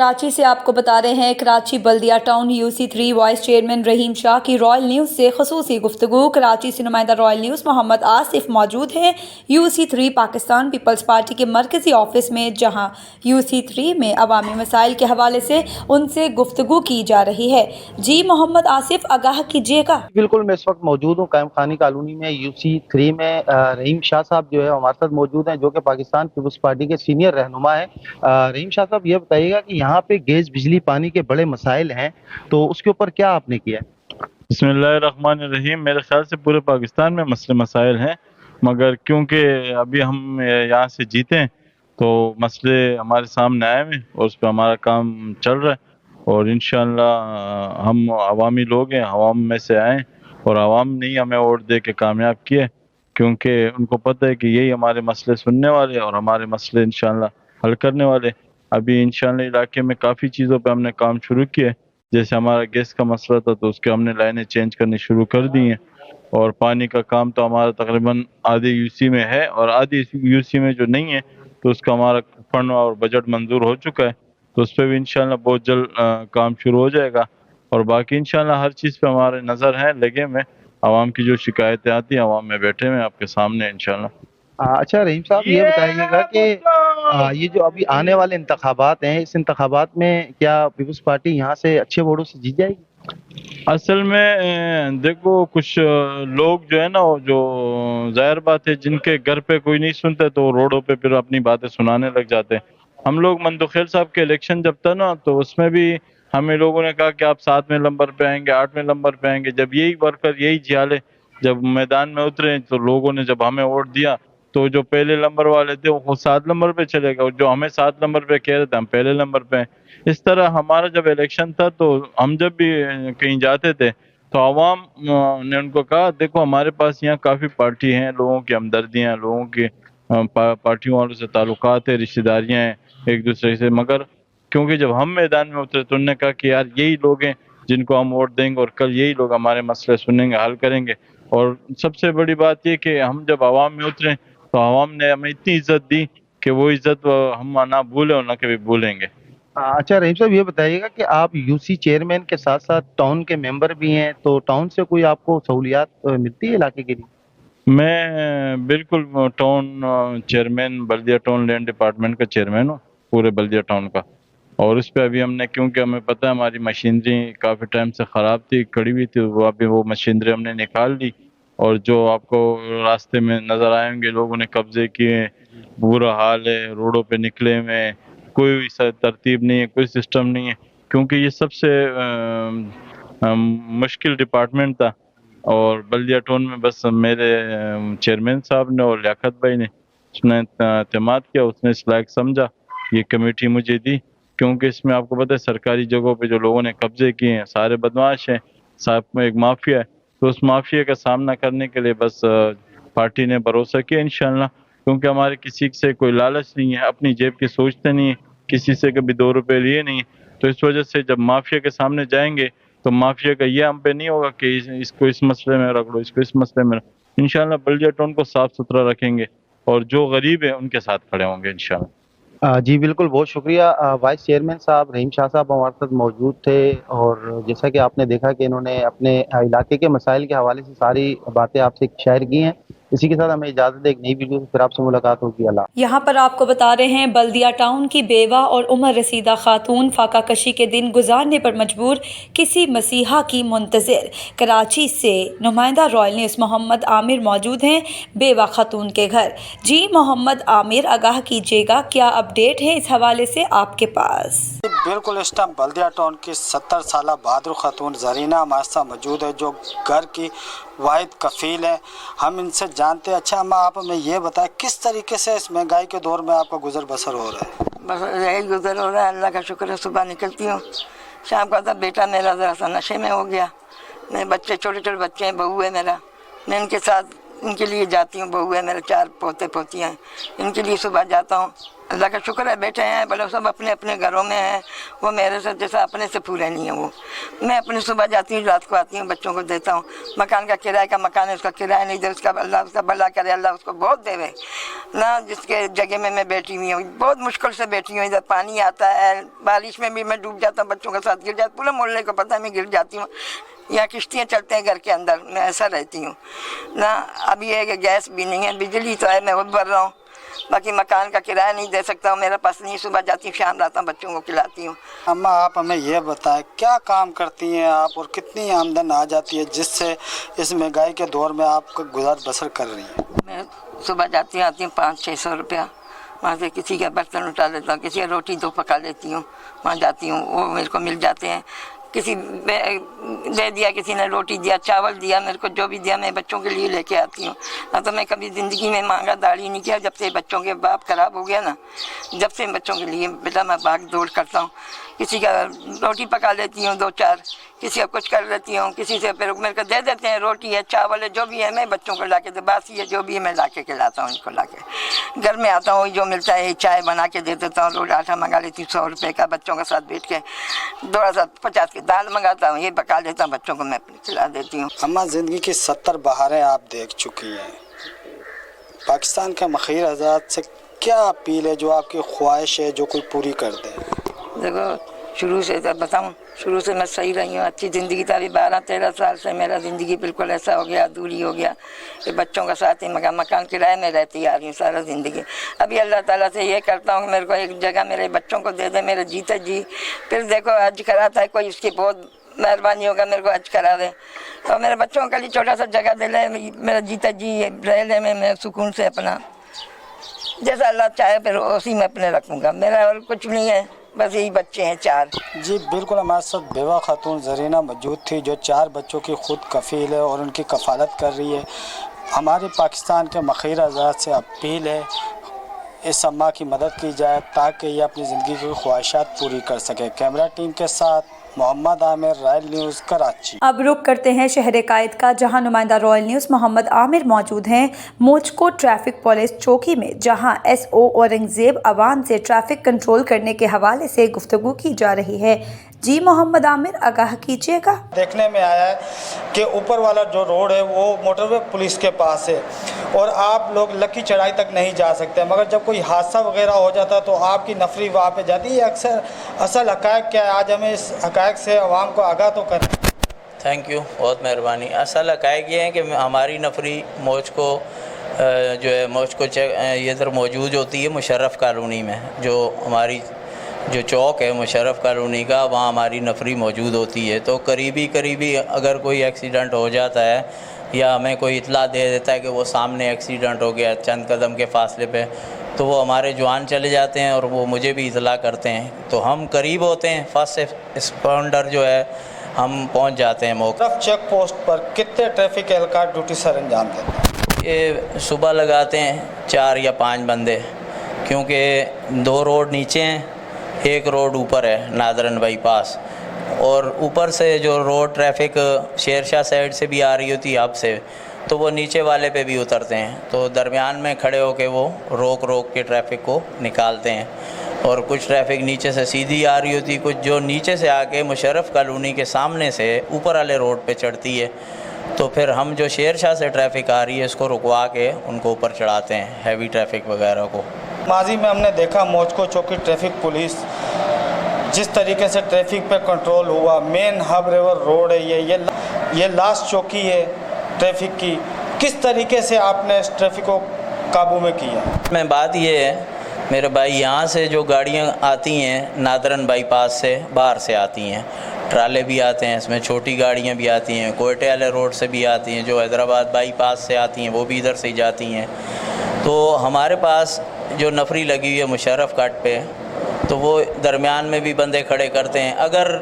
کراچی سے آپ کو بتا رہے ہیں کراچی بلدیہ ٹاؤن UC3 وائس چیئرمین رحیم شاہ کی رائل نیوز سے خصوصی گفتگو۔ کراچی سے نمائندہ رائل نیوز محمد آصف موجود ہیں UC3 پاکستان پیپلز پارٹی کے مرکزی آفس میں، جہاں UC3 میں عوامی مسائل کے حوالے سے ان سے گفتگو کی جا رہی ہے۔ جی محمد آصف، آگاہ کیجیے گا۔ بالکل، میں اس وقت موجود ہوں قائم خانی کالونی میں UC3 میں۔ رحیم شاہ صاحب جو ہے ہمارے ساتھ موجود ہیں، جو کہ پاکستان پیپلز پارٹی کے سینئر رہنما ہیں۔ رحیم شاہ صاحب، یہ بتائیے گا کہ یہاں پہ گیس، بجلی، پانی کے بڑے مسائل ہیں، تو اس کے اوپر کیا آپ نے کیا ہے؟ بسم اللہ الرحمن الرحیم۔ میرے خیال سے پورے پاکستان میں مسئلے مسائل ہیں، مگر کیونکہ ابھی ہم یہاں سے جیتے ہیں تو مسئلے ہمارے سامنے آئے ہوئے اور اس پہ ہمارا کام چل رہا ہے، اور انشاءاللہ ہم عوامی لوگ ہیں، عوام میں سے آئیں، اور عوام نے ہی ہمیں ووٹ دے کے کامیاب کیے، کیونکہ ان کو پتہ ہے کہ یہی ہمارے مسئلے سننے والے اور ہمارے مسئلے انشاءاللہ حل کرنے والے۔ ابھی انشاءاللہ علاقے میں کافی چیزوں پہ ہم نے کام شروع کیے، جیسے ہمارا گیس کا مسئلہ تھا تو اس کے ہم نے لائنیں چینج کرنی شروع کر دی ہیں، اور پانی کا کام تو ہمارا تقریباً آدھے UC میں ہے، اور آدھی UC میں جو نہیں ہے تو اس کا ہمارا فنڈ اور بجٹ منظور ہو چکا ہے، تو اس پہ بھی انشاءاللہ بہت جلد کام شروع ہو جائے گا۔ اور باقی انشاءاللہ ہر چیز پہ ہمارے نظر ہے لگے میں، عوام کی جو شکایتیں آتی ہیں عوام میں بیٹھے ہوئے آپ کے سامنے انشاءاللہ۔ اچھا رحیم صاحب، یہ بتائیے گا کہ یہ جو ابھی آنے والے انتخابات ہیں، اس انتخابات میں کیا پیپلز پارٹی یہاں سے اچھے ووٹوں سے جیت جائے گی؟ اصل میں دیکھو، کچھ لوگ جو ہے نا، جو ظاہر بات ہے جن کے گھر پہ کوئی نہیں سنتے تو روڈوں پہ پھر اپنی باتیں سنانے لگ جاتے ہیں۔ ہم لوگ مندوخیل صاحب کے الیکشن جب تھا نا، تو اس میں بھی ہمیں لوگوں نے کہا کہ آپ 7ویں نمبر پہ آئیں گے، 8ویں نمبر پہ آئیں گے۔ جب یہی ورکر، یہی جھیالے جب میدان میں اترے تو لوگوں نے جب ہمیں ووٹ دیا تو جو پہلے نمبر والے تھے وہ 7 نمبر پہ چلے گئے، اور جو ہمیں 7 نمبر پہ کہہ رہے تھے ہم پہلے نمبر پہ ہیں۔ اس طرح ہمارا جب الیکشن تھا تو ہم جب بھی کہیں جاتے تھے تو عوام نے ان کو کہا دیکھو ہمارے پاس یہاں کافی پارٹی ہیں، لوگوں کی ہمدردیاں ہیں، لوگوں کی پارٹیوں والوں سے تعلقات ہیں، رشتہ داریاں ہیں ایک دوسرے سے، مگر کیونکہ جب ہم میدان میں اترے تو انہوں نے کہا کہ یار یہی لوگ ہیں جن کو ہم ووٹ دیں گے، اور کل یہی لوگ ہمارے مسئلے سنیں گے، حل کریں گے۔ اور سب سے بڑی بات یہ کہ ہم جب عوام میں اترے تو عوام نے ہمیں اتنی عزت دی کہ وہ عزت ہم نہ بھولیں اور نہ کبھی بھولیں گے۔ اچھا رحیم صاحب، یہ بتائیے گا کہ آپ UC چیئرمین کے ساتھ ساتھ ٹاؤن کے ممبر بھی ہیں، تو ٹاؤن سے کوئی آپ کو سہولیات ملتی ہے علاقے کے لیے؟ میں بالکل ٹاؤن چیئرمین، بلدیہ ٹاؤن لینڈ ڈپارٹمنٹ کا چیئرمین ہوں پورے بلدیہ ٹاؤن کا، اور اس پہ ابھی ہم نے، کیونکہ ہمیں پتہ ہے ہماری مشینری کافی ٹائم سے خراب تھی، کڑی ہوئی تھی، وہ ابھی وہ مشینری ہم نے نکال لی، اور جو آپ کو راستے میں نظر آئیں گے لوگوں نے قبضے کیے، برا حال ہے، روڈوں پہ نکلے ہوئے، کوئی ترتیب نہیں ہے، کوئی سسٹم نہیں ہے، کیونکہ یہ سب سے مشکل ڈپارٹمنٹ تھا، اور بلدیہ ٹاؤن میں بس میرے چیئرمین صاحب نے اور لیاقت بھائی نے اس نے اعتماد کیا، اس نے اس لائق سمجھا، یہ کمیٹی مجھے دی، کیونکہ اس میں آپ کو پتہ ہے سرکاری جگہوں پہ جو لوگوں نے قبضے کیے ہیں سارے بدمعاش ہیں، صاحب میں ایک مافیا ہے، تو اس مافیا کا سامنا کرنے کے لیے بس پارٹی نے بھروسہ کیا انشاءاللہ، کیونکہ ہمارے کسی سے کوئی لالچ نہیں ہے، اپنی جیب کی سوچتے نہیں ہیں، کسی سے کبھی 2 روپے لیے نہیں ہیں، تو اس وجہ سے جب مافیا کے سامنے جائیں گے تو مافیا کا یہ ہم پہ نہیں ہوگا کہ اس کو اس مسئلے میں رکھ لو، اس کو اس مسئلے میں انشاءاللہ بلدیہ ٹاؤن کو صاف ستھرا رکھیں گے، اور جو غریب ہیں ان کے ساتھ کھڑے ہوں گے انشاءاللہ۔ جی بالکل، بہت شکریہ۔ وائس چیئرمین صاحب رحیم شاہ صاحب ہمارے ساتھ موجود تھے، اور جیسا کہ آپ نے دیکھا کہ انہوں نے اپنے علاقے کے مسائل کے حوالے سے ساری باتیں آپ سے شیئر کی ہیں۔ اسی کے ساتھ ہمیں اجازت ہے، ایک نئی ویڈیو سے پھر آپ سے ملاقات ہوگی۔ اللہ۔ یہاں پر آپ کو بتا رہے ہیں بلدیہ ٹاؤن کی بیوہ اور عمر رسیدہ خاتون فاقہ کشی کے دن گزارنے پر مجبور، کسی مسیحا کی منتظر۔ کراچی سے نمائندہ رائل نیوز محمد عامر موجود ہیں بیوہ خاتون کے گھر۔ جی محمد عامر، آگاہ کیجیے گا، کیا اپڈیٹ ہے اس حوالے سے آپ کے پاس؟ بالکل، اس ٹائم بلدیہ ٹاؤن کی 70 سالہ بہادر خاتون زرینہ ہمارے ساتھ موجود ہے، جو گھر کی واحد کفیل ہے۔ ہم ان سے جانتے ہیں۔ اچھا اماں، آپ ہمیں یہ بتائیں کس طریقے سے اس مہنگائی کے دور میں آپ کا گزر بسر ہو رہا ہے؟ بس یہی گزر ہو رہا ہے، اللہ کا شکر ہے۔ صبح نکلتی ہوں، شام کا تھا، بیٹا میرا ذرا سا نشے میں ہو گیا، میرے بچے چھوٹے چھوٹے بچے ہیں، بہو ہے میرا، میں ان کے ساتھ इनके लिए जाती हूँ। बहू है, मेरे 4 पोते पोतियाँ हैं, इनके लिए सुबह जाता हूँ। अल्लाह का शुक्र है बेटे हैं, भले सब अपने अपने घरों में हैं, वो मेरे से जैसा अपने से पूरे नहीं है वो। मैं अपने सुबह जाती हूँ, रात को आती हूँ, बच्चों को देता हूँ। मकान का किराए का मकान है, उसका किराया नहीं दे, उसका अल्लाह उसका भला करे, अल्लाह उसको बहुत देवे ना। जिसके जगह में मैं बैठी हुई हूँ, बहुत मुश्किल से बैठी हूँ। इधर पानी आता है, बारिश में भी मैं डूब जाता हूँ, बच्चों के साथ गिर जाता, पूरे मोहल्ले को पता है मैं गिर जाती हूँ। यहाँ किश्तियाँ चलते हैं घर के अंदर, मैं ऐसा रहती हूँ ना। अभी ये कि गैस भी नहीं है, बिजली तो है, मैं वो भर रहा हूँ, बाकी मकान का किराया नहीं दे सकता हूँ, मेरे पास नहीं। सुबह जाती हूँ, शाम लाता हूँ, बच्चों को खिलाती हूँ। अम्मा आप हमें यह बताएं क्या काम करती हैं आप और कितनी आमदन आ जाती है जिससे इस महंगाई के दौर में आप गुजार बसर कर रही हैं? मैं सुबह जाती हूँ, आती हूँ, 500-600 रुपया वहाँ से किसी का बर्तन उठा लेता हूँ, किसी का रोटी 2 पका लेती हूँ, वहाँ जाती हूँ, वो मेरे को मिल जाते हैं। किसी दे दिया, किसी ने रोटी दिया, चावल दिया, मेरे को जो भी दिया मैं बच्चों के लिए लेके आती हूँ ना। तो मैं कभी ज़िंदगी में मांगा दाढ़ी नहीं किया। जब से बच्चों के बाप खराब हो गया ना, जब से बच्चों के लिए बेटा मैं भाग दौड़ करता हूँ। किसी का रोटी पका लेती हूँ 2-4, किसी का कुछ कर लेती हूँ, किसी से फिर मेरे को दे देते हैं, रोटी है, चावल है, जो भी है मैं बच्चों को ला के बासी है जो भी है मैं ला के खिलाता हूँ इनको। ला के घर में आता हूँ, जो मिलता है चाय बना के दे देता हूँ, रोज आटा मंगा लेती हूँ 100 रुपये का, बच्चों के साथ बैठ के 50 की दाल मंगाता हूँ, ये पका लेता हूँ, बच्चों को मैं खिला देती हूँ। अम्मा ज़िंदगी की 70 बहारें आप देख चुकी हैं, पाकिस्तान के मखीर हज़रात से क्या अपील है जो आपकी ख्वाहिश है जो कोई पूरी कर दे? देखो शुरू से जब बताऊँ, शुरू से मैं सही रही हूँ, अच्छी ज़िंदगी था। अभी 12-13 साल से मेरा ज़िंदगी बिल्कुल ऐसा हो गया, अधूरी हो गया कि बच्चों का साथ ही मकान किराए में रहती आ रही हूँ सारा ज़िंदगी। अभी अल्लाह ताला से ये करता हूँ कि मेरे को एक जगह मेरे बच्चों को दे दे, मेरे जीते जी। फिर देखो हज कराता है कोई, उसकी बहुत मेहरबानी होगा, मेरे को हज करा दे, तो मेरे बच्चों के लिए छोटा सा जगह दे ले, मेरा जीता जी रह ले, मैं सुकून से अपना जैसा अल्लाह चाहे फिर उसी में अपने रखूँगा। मेरा और कुछ नहीं है, बस यही बच्चे हैं 4। जी बिल्कुल, हमारे साथ बेवा खातून ज़रीना मौजूद थी जो 4 बच्चों की खुद कफ़ील है और उनकी कफ़ालत कर रही है। हमारे पाकिस्तान के मखीर हज़रात से अपील है इस अम्मा की मदद की जाए ताकि ये अपनी ज़िंदगी की ख्वाहिशात पूरी कर सके। कैमरा टीम के साथ मोहम्मद आमिर, रॉयल न्यूज़, कराची। अब रुख करते हैं शहर कायद का, जहां नुमाइंदा रॉयल न्यूज़ मोहम्मद आमिर मौजूद हैं मोचको ट्रैफिक पुलिस चौकी में, जहां SO औरंगजेब अवाम से ट्रैफिक कंट्रोल करने के हवाले से गुफ्तगू की जा रही है। जी मोहम्मद आमिर, आगाह कीजिएगा। देखने में आया है कि ऊपर वाला जो रोड है वो मोटरवे पुलिस के पास है और आप लोग लकी चढ़ाई तक नहीं जा सकते, मगर जब कोई हादसा वगैरह हो जाता है तो आपकी नफरी वहाँ पे जाती है। अक्सर असल हक़ाइक़ क्या है, आज हमें इस हक़ाइक़ से अवाम को आगाह तो करें। थैंक यू, बहुत मेहरबानी। असल हक़ाइक़ ये है कि हमारी नफरी मौज को जो है मौज को ये इधर मौजूद होती है मुशर्रफ कॉलोनी में, जो हमारी जो चौक है मुशर्रफ कॉलोनी का, वहाँ हमारी नफरी मौजूद होती है। तो करीबी अगर कोई एक्सीडेंट हो जाता है या हमें कोई इतला दे देता है कि वो सामने एक्सीडेंट हो गया चंद कदम के फासले पे, तो वो हमारे जवान चले जाते हैं और वो मुझे भी इतला करते हैं, तो हम करीब होते हैं, फर्स्ट रिस्पॉन्डर जो है हम पहुंच जाते हैं मौके। चेक पोस्ट पर कितने ट्रैफिक एहलकार ड्यूटी सर अंजाम देते हैं? ये सुबह लगाते हैं 4 या 5 बंदे, क्योंकि 2 रोड नीचे हैं, 1 रोड ऊपर है नादरन बाईपास, और ऊपर से जो रोड ट्रैफिक शेरशाह साइड से भी आ रही होती है अब से, तो वो नीचे वाले पे भी उतरते हैं, तो दरमियान में खड़े होके वो रोक के ट्रैफिक को निकालते हैं। और कुछ ट्रैफिक नीचे से सीधी आ रही होती, कुछ जो नीचे से आके मुशर्रफ कॉलोनी के सामने से ऊपर वाले रोड पे चढ़ती है, तो फिर हम जो शेरशाह से ट्रैफिक आ रही है इसको रुकवा के उनको ऊपर चढ़ाते हैं, हैवी ट्रैफिक वगैरह को। माजी में हमने देखा मोचको चौकी ट्रैफिक पुलिस जिस तरीके से ट्रैफिक पे कंट्रोल हुआ, मेन हब रिवर रोड है ये लास्ट चौकी है ट्रैफिक की, किस तरीके से आपने इस ट्रैफिक को काबू में किया? मैं बात ये है मेरे भाई, यहाँ से जो गाड़ियाँ आती हैं नादरन बाईपास से बाहर से आती हैं, ट्राले भी आते हैं, इसमें छोटी गाड़ियाँ भी आती हैं, कोयटे वाले रोड से भी आती हैं, जो हैदराबाद बाईपास से आती हैं वो भी इधर से ही जाती हैं। तो हमारे पास जो नफरी लगी हुई है मुशर्रफ कट पे, तो वो दरमियान में भी बंदे खड़े करते हैं। अगर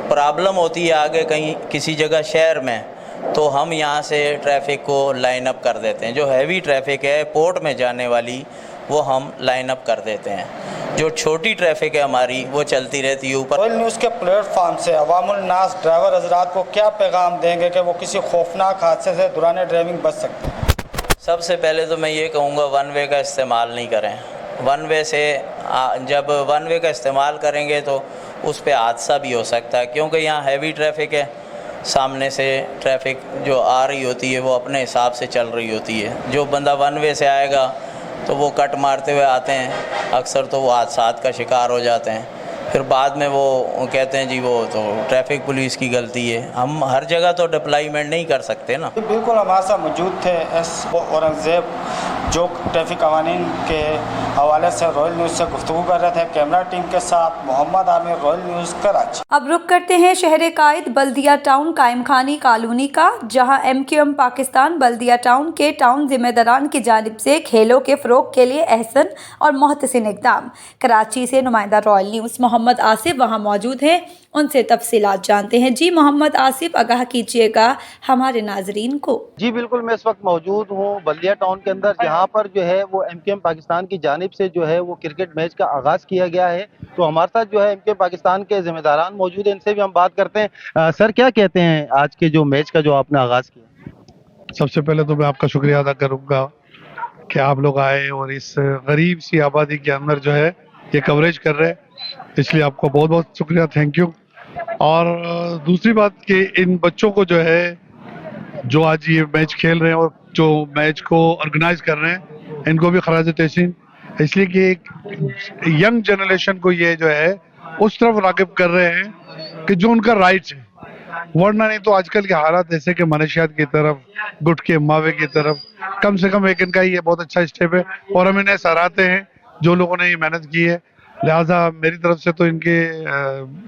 प्रॉब्लम होती है आगे कहीं किसी जगह शहर में, तो हम यहाँ से ट्रैफिक को लाइन अप कर देते हैं। जो हैवी ट्रैफिक है पोर्ट में जाने वाली, वो हम लाइन अप कर देते हैं। जो छोटी ट्रैफिक है हमारी वो चलती रहती है ऊपर। रॉयल न्यूज़ के प्लेटफार्म से अवामुल नास ड्राइवर हजरात को क्या पैगाम देंगे कि वो किसी खौफनाक हादसे से दौरान ड्राइविंग बच सकते हैं? سب سے پہلے تو میں یہ کہوں گا ون وے کا استعمال نہیں کریں. ون وے سے جب ون وے کا استعمال کریں گے تو اس پہ حادثہ بھی ہو سکتا ہے، کیونکہ یہاں ہیوی ٹریفک ہے. سامنے سے ٹریفک جو آ رہی ہوتی ہے وہ اپنے حساب سے چل رہی ہوتی ہے. جو بندہ ون وے سے آئے گا تو وہ کٹ مارتے ہوئے آتے ہیں، اکثر تو وہ حادثات کا شکار ہو جاتے ہیں. پھر بعد میں وہ کہتے ہیں جی وہ تو ٹریفک پولیس کی غلطی ہے. ہم ہر جگہ تو ڈپلائمنٹ نہیں کر سکتے نا. بالکل ہمارے ساتھ موجود تھے ایس اورنگزیب جو ٹریفک قوانین کے حوالے سے رائل نیوز سے گفتگو کر رہے تھے. کیمرہ ٹیم کے ساتھ محمد عامر، رائل نیوز کراچی. اب رخ کرتے ہیں شہر قائد بلدیہ ٹاؤن قائم خانی کالونی کا، جہاں MQM پاکستان بلدیہ ٹاؤن کے ٹاؤن ذمہ داران کی جانب سے کھیلوں کے فروغ کے لیے احسن اور محتسن اقدام. کراچی سے نمائندہ رائل نیوز محمد آصف وہاں موجود ہیں، ان سے تفصیلات جانتے ہیں. جی محمد آصف، آگاہ کیجیے گا ہمارے ناظرین کو. جی بالکل، میں اس وقت موجود ہوں بلدیہ ٹاؤن کے اندر، جہاں پر جو ہے وہ MQM پاکستان کی جانب سے جو ہے وہ کرکٹ میچ کا آغاز کیا گیا ہے. تو ہمارے ساتھ جو ہے MQM پاکستان کے ذمہ داران موجود ہیں، ان سے بھی ہم بات کرتے ہیں. سر کیا کہتے ہیں آج کے جو میچ کا جو آپ نے آغاز کیا؟ سب سے پہلے تو میں آپ کا شکریہ ادا کروں گا کہ آپ لوگ آئے اور اس غریب سی آبادی کے اندر جو ہے یہ کوریج کر رہے ہیں، اس لیے آپ کو بہت بہت شکریہ، تھینک یو. اور دوسری بات کہ ان بچوں کو جو ہے جو آج یہ میچ کھیل رہے ہیں اور جو میچ کو آرگنائز کر رہے ہیں، ان کو بھی خراج تحسین، اس لیے کہ ایک ینگ جنریشن کو یہ جو ہے اس طرف راغب کر رہے ہیں کہ جو ان کا رائٹس ہے. ورنہ نہیں تو آج کل کے حالات ایسے کہ منشیات کی طرف، گٹکے ماوے کی طرف، کم سے کم ایک ان کا یہ بہت اچھا اسٹیپ ہے اور ہم انہیں سراہتے ہیں جو لوگوں نے یہ محنت کی ہے. لہٰذا میری طرف سے تو ان کے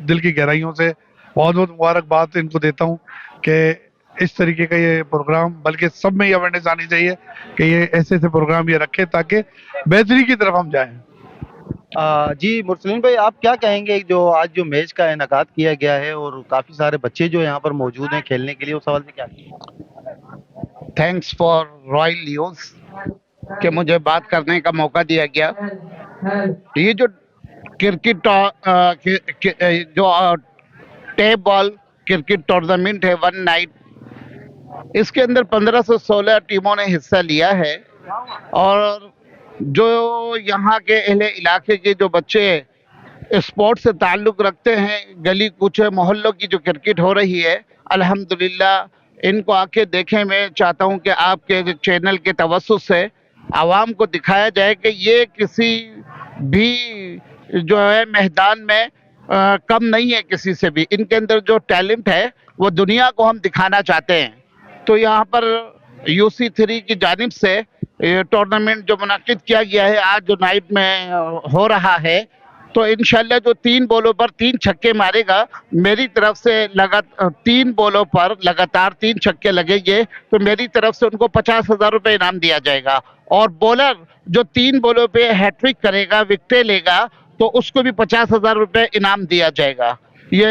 دل کی گہرائیوں سے بہت بہت مبارکباد ان کو دیتا ہوں کہ اس طریقے کا یہ پروگرام، بلکہ سب میں یہ اویئرنیس آنی چاہیے کہ یہ ایسے ایسے پروگرام یہ رکھے تاکہ بہتری کی طرف ہم جائیں. جی مرسلین بھائی، آپ کیا کہیں گے جو آج جو میچ کا انعقاد کیا گیا ہے اور کافی سارے بچے جو یہاں پر موجود ہیں کھیلنے کے لیے، اس حوالے سے کیا کہیں گے؟ تھینکس فار رائل نیوز کہ مجھے بات کرنے کا موقع دیا گیا. یہ جو کرکٹ جو ٹیپ بال کرکٹ ٹورنامنٹ ہے ون نائٹ، اس کے اندر 15 سے 16 ٹیموں نے حصہ لیا ہے. اور جو یہاں کے اہل علاقے کے جو بچے اسپورٹ سے تعلق رکھتے ہیں، گلی کوچے محلوں کی جو کرکٹ ہو رہی ہے، الحمدللہ ان کو آ کے دیکھیں. میں چاہتا ہوں کہ آپ کے چینل کے توسط سے عوام کو دکھایا جائے کہ یہ کسی بھی جو ہے میدان میں کم نہیں ہے کسی سے بھی. ان کے اندر جو ٹیلنٹ ہے وہ دنیا کو ہم دکھانا چاہتے ہیں. تو یہاں پر UC3 کی جانب سے ٹورنامنٹ جو منعقد کیا گیا ہے آج جو نائٹ میں ہو رہا ہے، تو انشاءاللہ جو 3 بولوں پر 3 چھکے مارے گا، میری طرف سے 3 بولوں پر لگاتار 3 چھکے لگیں گے تو میری طرف سے ان کو 50,000 روپے انعام دیا جائے گا. اور بولر جو 3 بولوں پہ ہیٹرک کرے گا، وکٹیں لے گا، تو اس کو بھی 50,000 روپے انعام دیا جائے گا. یہ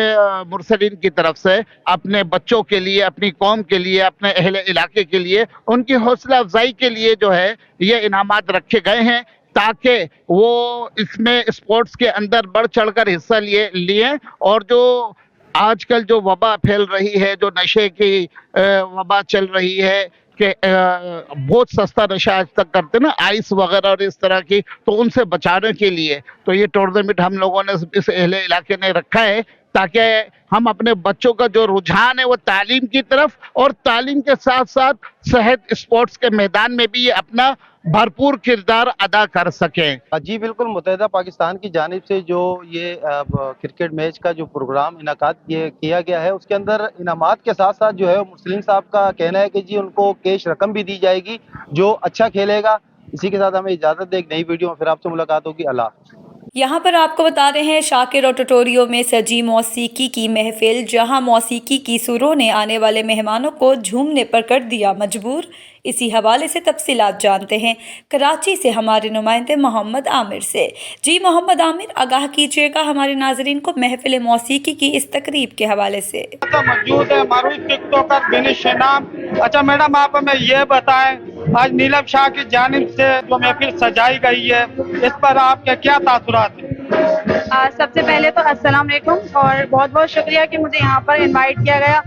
مرسلین کی طرف سے اپنے بچوں کے لیے، اپنی قوم کے لیے، اپنے اہل علاقے کے لیے، ان کی حوصلہ افزائی کے لیے جو ہے یہ انعامات رکھے گئے ہیں تاکہ وہ اس میں اسپورٹس کے اندر بڑھ چڑھ کر حصہ لیے. اور جو آج کل جو وبا پھیل رہی ہے، جو نشے کی وبا چل رہی ہے کہ بہت سستا نشہ آج تک کرتے نا، آئس وغیرہ اور اس طرح کی، تو ان سے بچانے کے لیے تو یہ ٹورنامنٹ ہم لوگوں نے اس اہل علاقے نے رکھا ہے تاکہ ہم اپنے بچوں کا جو رجحان ہے وہ تعلیم کی طرف، اور تعلیم کے ساتھ ساتھ صحت اسپورٹس کے میدان میں بھی یہ اپنا بھرپور کردار ادا کر سکیں. جی بالکل، متحدہ پاکستان کی جانب سے جو یہ کرکٹ میچ کا جو پروگرام انعقاد کیا گیا ہے، اس کے اندر انعامات کے ساتھ ساتھ جو ہے مسلم صاحب کا کہنا ہے کہ جی ان کو کیش رقم بھی دی جائے گی جو اچھا کھیلے گا. اسی کے ساتھ ہمیں اجازت دے، ایک نئی ویڈیو میں پھر آپ سے ملاقات ہوگی. اللہ حافظ. یہاں پر آپ کو بتا رہے ہیں شاکر آڈیٹوریو میں سجی موسیقی کی محفل، جہاں موسیقی کی سروں نے آنے والے مہمانوں کو جھومنے پر کر دیا مجبور. اسی حوالے سے تفصیلات جانتے ہیں کراچی سے ہمارے نمائندے محمد عامر سے. جی محمد عامر، آگاہ کیجیے گا ہمارے ناظرین کو محفل موسیقی کی اس تقریب کے حوالے سے. موجود ہے معروف ٹک ٹاکر بینش نام. اچھا میڈم، آپ ہمیں یہ بتائیں آج نیلم شاہ کی جانب سے جو محفل سجائی گئی ہے، اس پر آپ کے کیا تاثرات ہیں؟ سب سے پہلے تو السلام علیکم، اور بہت بہت شکریہ کہ مجھے یہاں پر انوائٹ کیا گیا.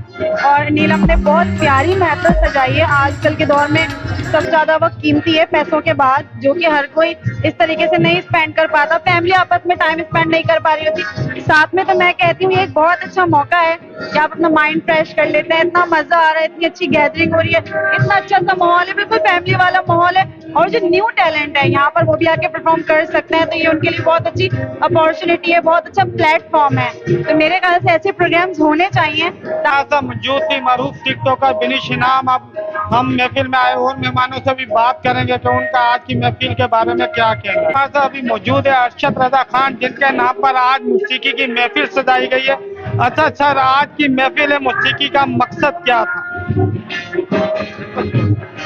اور نیلم نے بہت پیاری محفل سجائی ہے. آج کل کے دور میں सबसे ज़्यादा वक्त कीमती है पैसों के बाद, जो कि हर कोई इस तरीके से नहीं स्पेंड कर पाता, फैमिली आपस में टाइम स्पेंड नहीं कर पा रही होती साथ में। तो मैं कहती हूँ ये एक बहुत अच्छा मौका है कि आप अपना माइंड फ्रेश कर लेते हैं। इतना मजा आ रहा है, इतनी अच्छी गैदरिंग हो रही है, इतना अच्छा सा माहौल है, बिल्कुल फैमिली वाला माहौल है। और जो न्यू टैलेंट है यहाँ पर वो भी आके परफॉर्म कर सकते हैं, तो ये उनके लिए बहुत अच्छी अपॉर्चुनिटी है, बहुत अच्छा प्लेटफॉर्म है। तो मेरे ख्याल से ऐसे प्रोग्राम्स होने चाहिए। मौजूद थी मारूफ टिकटॉकर बिनिश इनाम। अब हम महफिल में आए और मेहमानों से भी बात करेंगे कि उनका आज की महफिल के बारे में क्या कहना है। अभी मौजूद है अरशद रजा खान, जिनके नाम पर आज मौसीकी की महफिल सजाई गई है। अच्छा सर, आज की महफिल है मौसीकी का मकसद क्या था?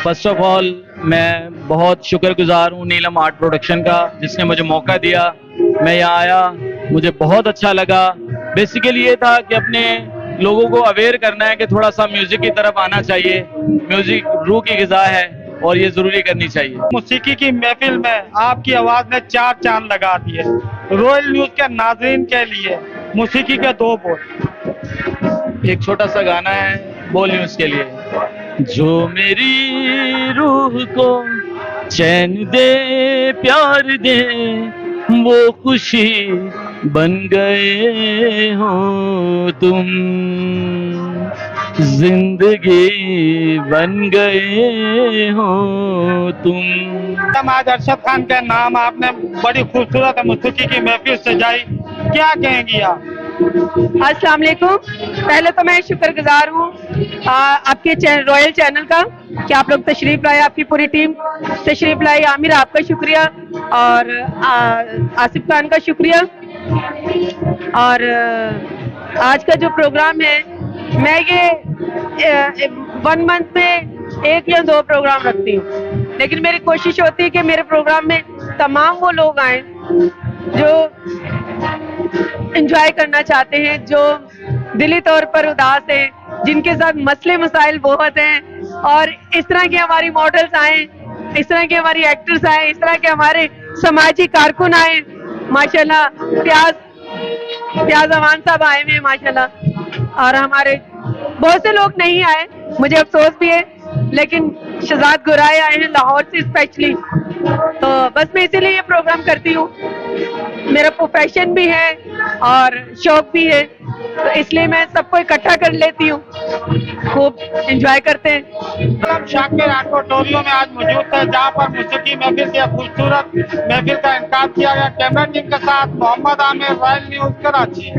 फर्स्ट ऑफ ऑल मैं बहुत शुक्रगुजार हूँ नीलम आर्ट प्रोडक्शन का, जिसने मुझे मौका दिया। मैं यहाँ आया, मुझे बहुत अच्छा लगा। बेसिकली ये था कि अपने लोगों को अवेयर करना है कि थोड़ा सा म्यूजिक की तरफ आना चाहिए। म्यूजिक रूह की ग़िज़ा है और ये ज़रूरी करनी चाहिए। मौसीकी की महफिल में आपकी आवाज़ ने 4 चांद लगा दिए। रॉयल न्यूज़ के नाज़रीन के लिए मौसीकी के 2 बोल। एक छोटा सा गाना है बोल न्यूज़ के लिए। जो मेरी रूह को चैन दे, प्यार दे, वो खुशी बन गए हो तुम, जिंदगी बन गए हो तुम। आज अरशद खान के नाम आपने बड़ी खूबसूरत मौसीकी की महफिल सजाई, क्या कहेंगी आप? अस्सलाम वालेकुम। पहले तो मैं शुक्रगुजार हूँ आपके रॉयल चैनल का कि आप लोग तशरीफ लाए, आपकी पूरी टीम तशरीफ लाई। आमिर आपका शुक्रिया और आसिफ खान का शुक्रिया। और आज का जो प्रोग्राम है, मैं ये 1 मंथ में 1 या 2 प्रोग्राम रखती हूँ, लेकिन मेरी कोशिश होती है कि मेरे प्रोग्राम में तमाम वो लोग आए जो एंजॉय करना चाहते हैं, जो दिली तौर पर उदास हैं, जिनके साथ मसले मसाइल बहुत हैं। और इस तरह के हमारी मॉडल्स आए, इस तरह के हमारी एक्टर्स आए, इस तरह के हमारे समाजी कारकुन आए माशाल्लाह। प्याज अमान साहब आए हुए हैं माशाल्लाह। और हमारे बहुत से लोग नहीं आए, मुझे अफसोस भी है, लेकिन शहजाद गुराए आए हैं लाहौर से स्पेशली। तो बस मैं इसीलिए ये प्रोग्राम करती हूँ, मेरा प्रोफेशन भी है और शौक भी है, तो इसलिए मैं सबको इकट्ठा कर लेती हूँ, खूब एंजॉय करते हैं। शाकिर ऑडिटोरियम में आज मौजूद थे, जहाँ पर मौसीकी महफिल की खूबसूरत महफिल का इनकाद किया गया। कैमरा टीम के साथ मोहम्मद आमिर, रॉयल न्यूज़ कराची।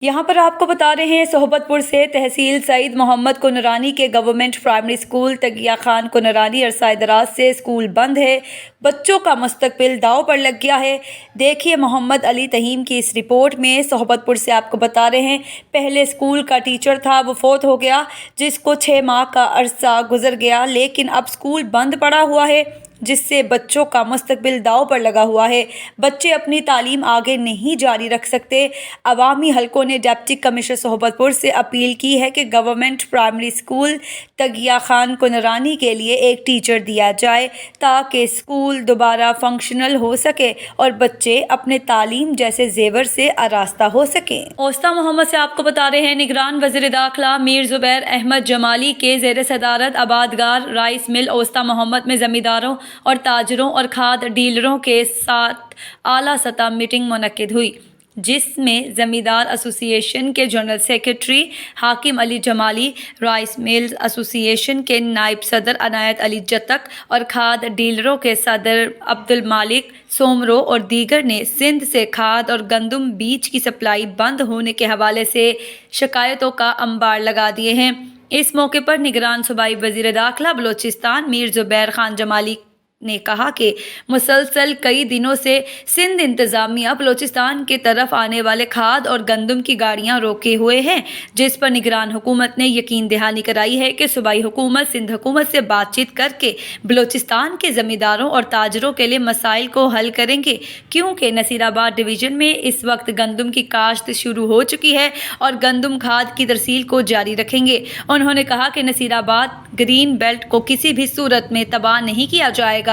यहाँ पर आपको बता रहे हैं सोहबतपुर से तहसील सईद मोहम्मद कुनरानी के गवर्नमेंट प्राइमरी स्कूल तगिया खान कुनरानी अरसा दराज से स्कूल बंद है, बच्चों का मुस्तकबिल दाव पर लग गया है। देखिए मोहम्मद अली तहीम की इस रिपोर्ट में। सोहबतपुर से आपको बता रहे हैं, पहले स्कूल का टीचर था, वो फोत हो गया, जिसको 6 माह का अरसा गुजर गया, लेकिन अब स्कूल बंद पड़ा हुआ है, जिससे बच्चों का मुस्तकबिल दाव पर लगा हुआ है। बच्चे अपनी तालीम आगे नहीं जारी रख सकते। अवामी हलकों ने डिप्टी कमिश्नर सोहबतपुर से अपील की है कि गवर्नमेंट प्राइमरी स्कूल तगिया खान कुनरानी के लिए एक टीचर दिया जाए, ताकि स्कूल दोबारा फंक्शनल हो सके और बच्चे अपने तालीम जैसे जेवर से आरास्ता हो सकें। ओस्ता मोहम्मद से आपको बता रहे हैं, निगरान वज़ीर दाखिला मीर ज़ुबैर अहमद जमाली के ज़ेर सदारत आबादगार राइस मिल ओस्ता मोहम्मद में ज़मींदारों और ताजरों और खाद डीलरों के साथ आला सतह मीटिंग मुनक्किद हुई, जिसमें ज़मींदार एसोसिएशन के जनरल सेक्रेटरी हाकिम Ali Jamali, rice mills association के नायब सदर अनायत अली जतक और खाद डीलरों के सदर अब्दुल मालिक सोमरो और दीगर ने सिंध से खाद और गंदम बीज की सप्लाई बंद होने के हवाले से शिकायतों का अंबार लगा दिए हैं। इस मौके पर निगरान सूबाई वज़ीर दाखिला बलोचिस्तान मीर ज़ुबैर खान जमाली ने कहा कि मुसलसल कई दिनों से सिंध इंतज़ामिया बलोचिस्तान के तरफ आने वाले खाद और गंदम की गाड़ियां रोके हुए हैं, जिस पर निगरान हुकूमत ने यकीन दहानी कराई है कि सूबाई हुकूमत सिंध हुकूमत से बातचीत करके बलोचिस्तान के ज़मींदारों और ताजरों के लिए मसाइल को हल करेंगे, क्योंकि नसीराबाद डिवीज़न में इस वक्त गंदम की काश्त शुरू हो चुकी है और गंदम खाद की तरसील को जारी रखेंगे। उन्होंने कहा कि नसीराबाद ग्रीन बेल्ट को किसी भी सूरत में तबाह नहीं किया जाएगा।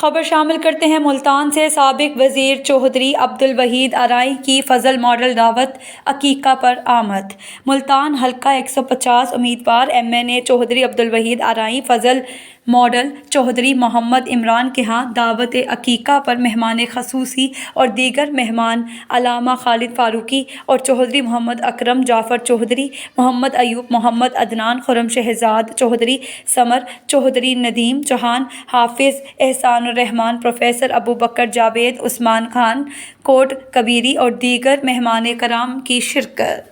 खबर शामिल करते हैं मुल्तान से। साबिक वज़ीर चौधरी अब्दुल वहीद आरई की फ़ज़ल मॉडल दावत अकीक़ा पर आमद। मुल्तान हल्का 150 उम्मीदवार MNA चौधरी अब्दुल वहीद आरई फ़ज़ल मॉडल चौधरी मोहम्मद इमरान के यहाँ दावत अकीक़ा पर मेहमान खसूसी और दीगर मेहमान अलामा खालिद फ़ारूकी और चौधरी मोहम्मद अकरम जाफ़र चौधरी, मोहम्मद अयूब, मोहम्मद अदनान, खुरम शहजाद चौधरी, समर चौधरी, नदीम चौहान, हाफिज़ एहसानुर रहमान, प्रोफेसर अबू बकर जावेद, उस्मान खान कोट कबीरी और दीगर मेहमान कराम की शिरकत।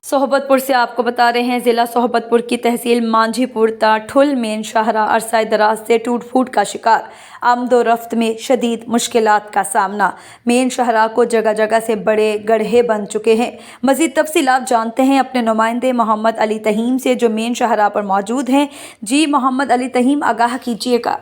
सोहबतपुर से आपको बता रहे हैं, ज़िला सोहबतपुर की तहसील मांझीपुर ठुल मेन शाहरा अरसाए दराज से टूट फूट का शिकार। आमदो रफ्त में शदीद मुश्किलात का सामना। मेन शाहरा को जगह जगह से बड़े गड्ढे बन चुके हैं। मज़ीद तफसीलात जानते हैं अपने नुमाइंदे मोहम्मद अली तहीम से, जो मेन शाहरा पर मौजूद हैं। जी मोहम्मद अली तहीम, आगाह कीजिएगा।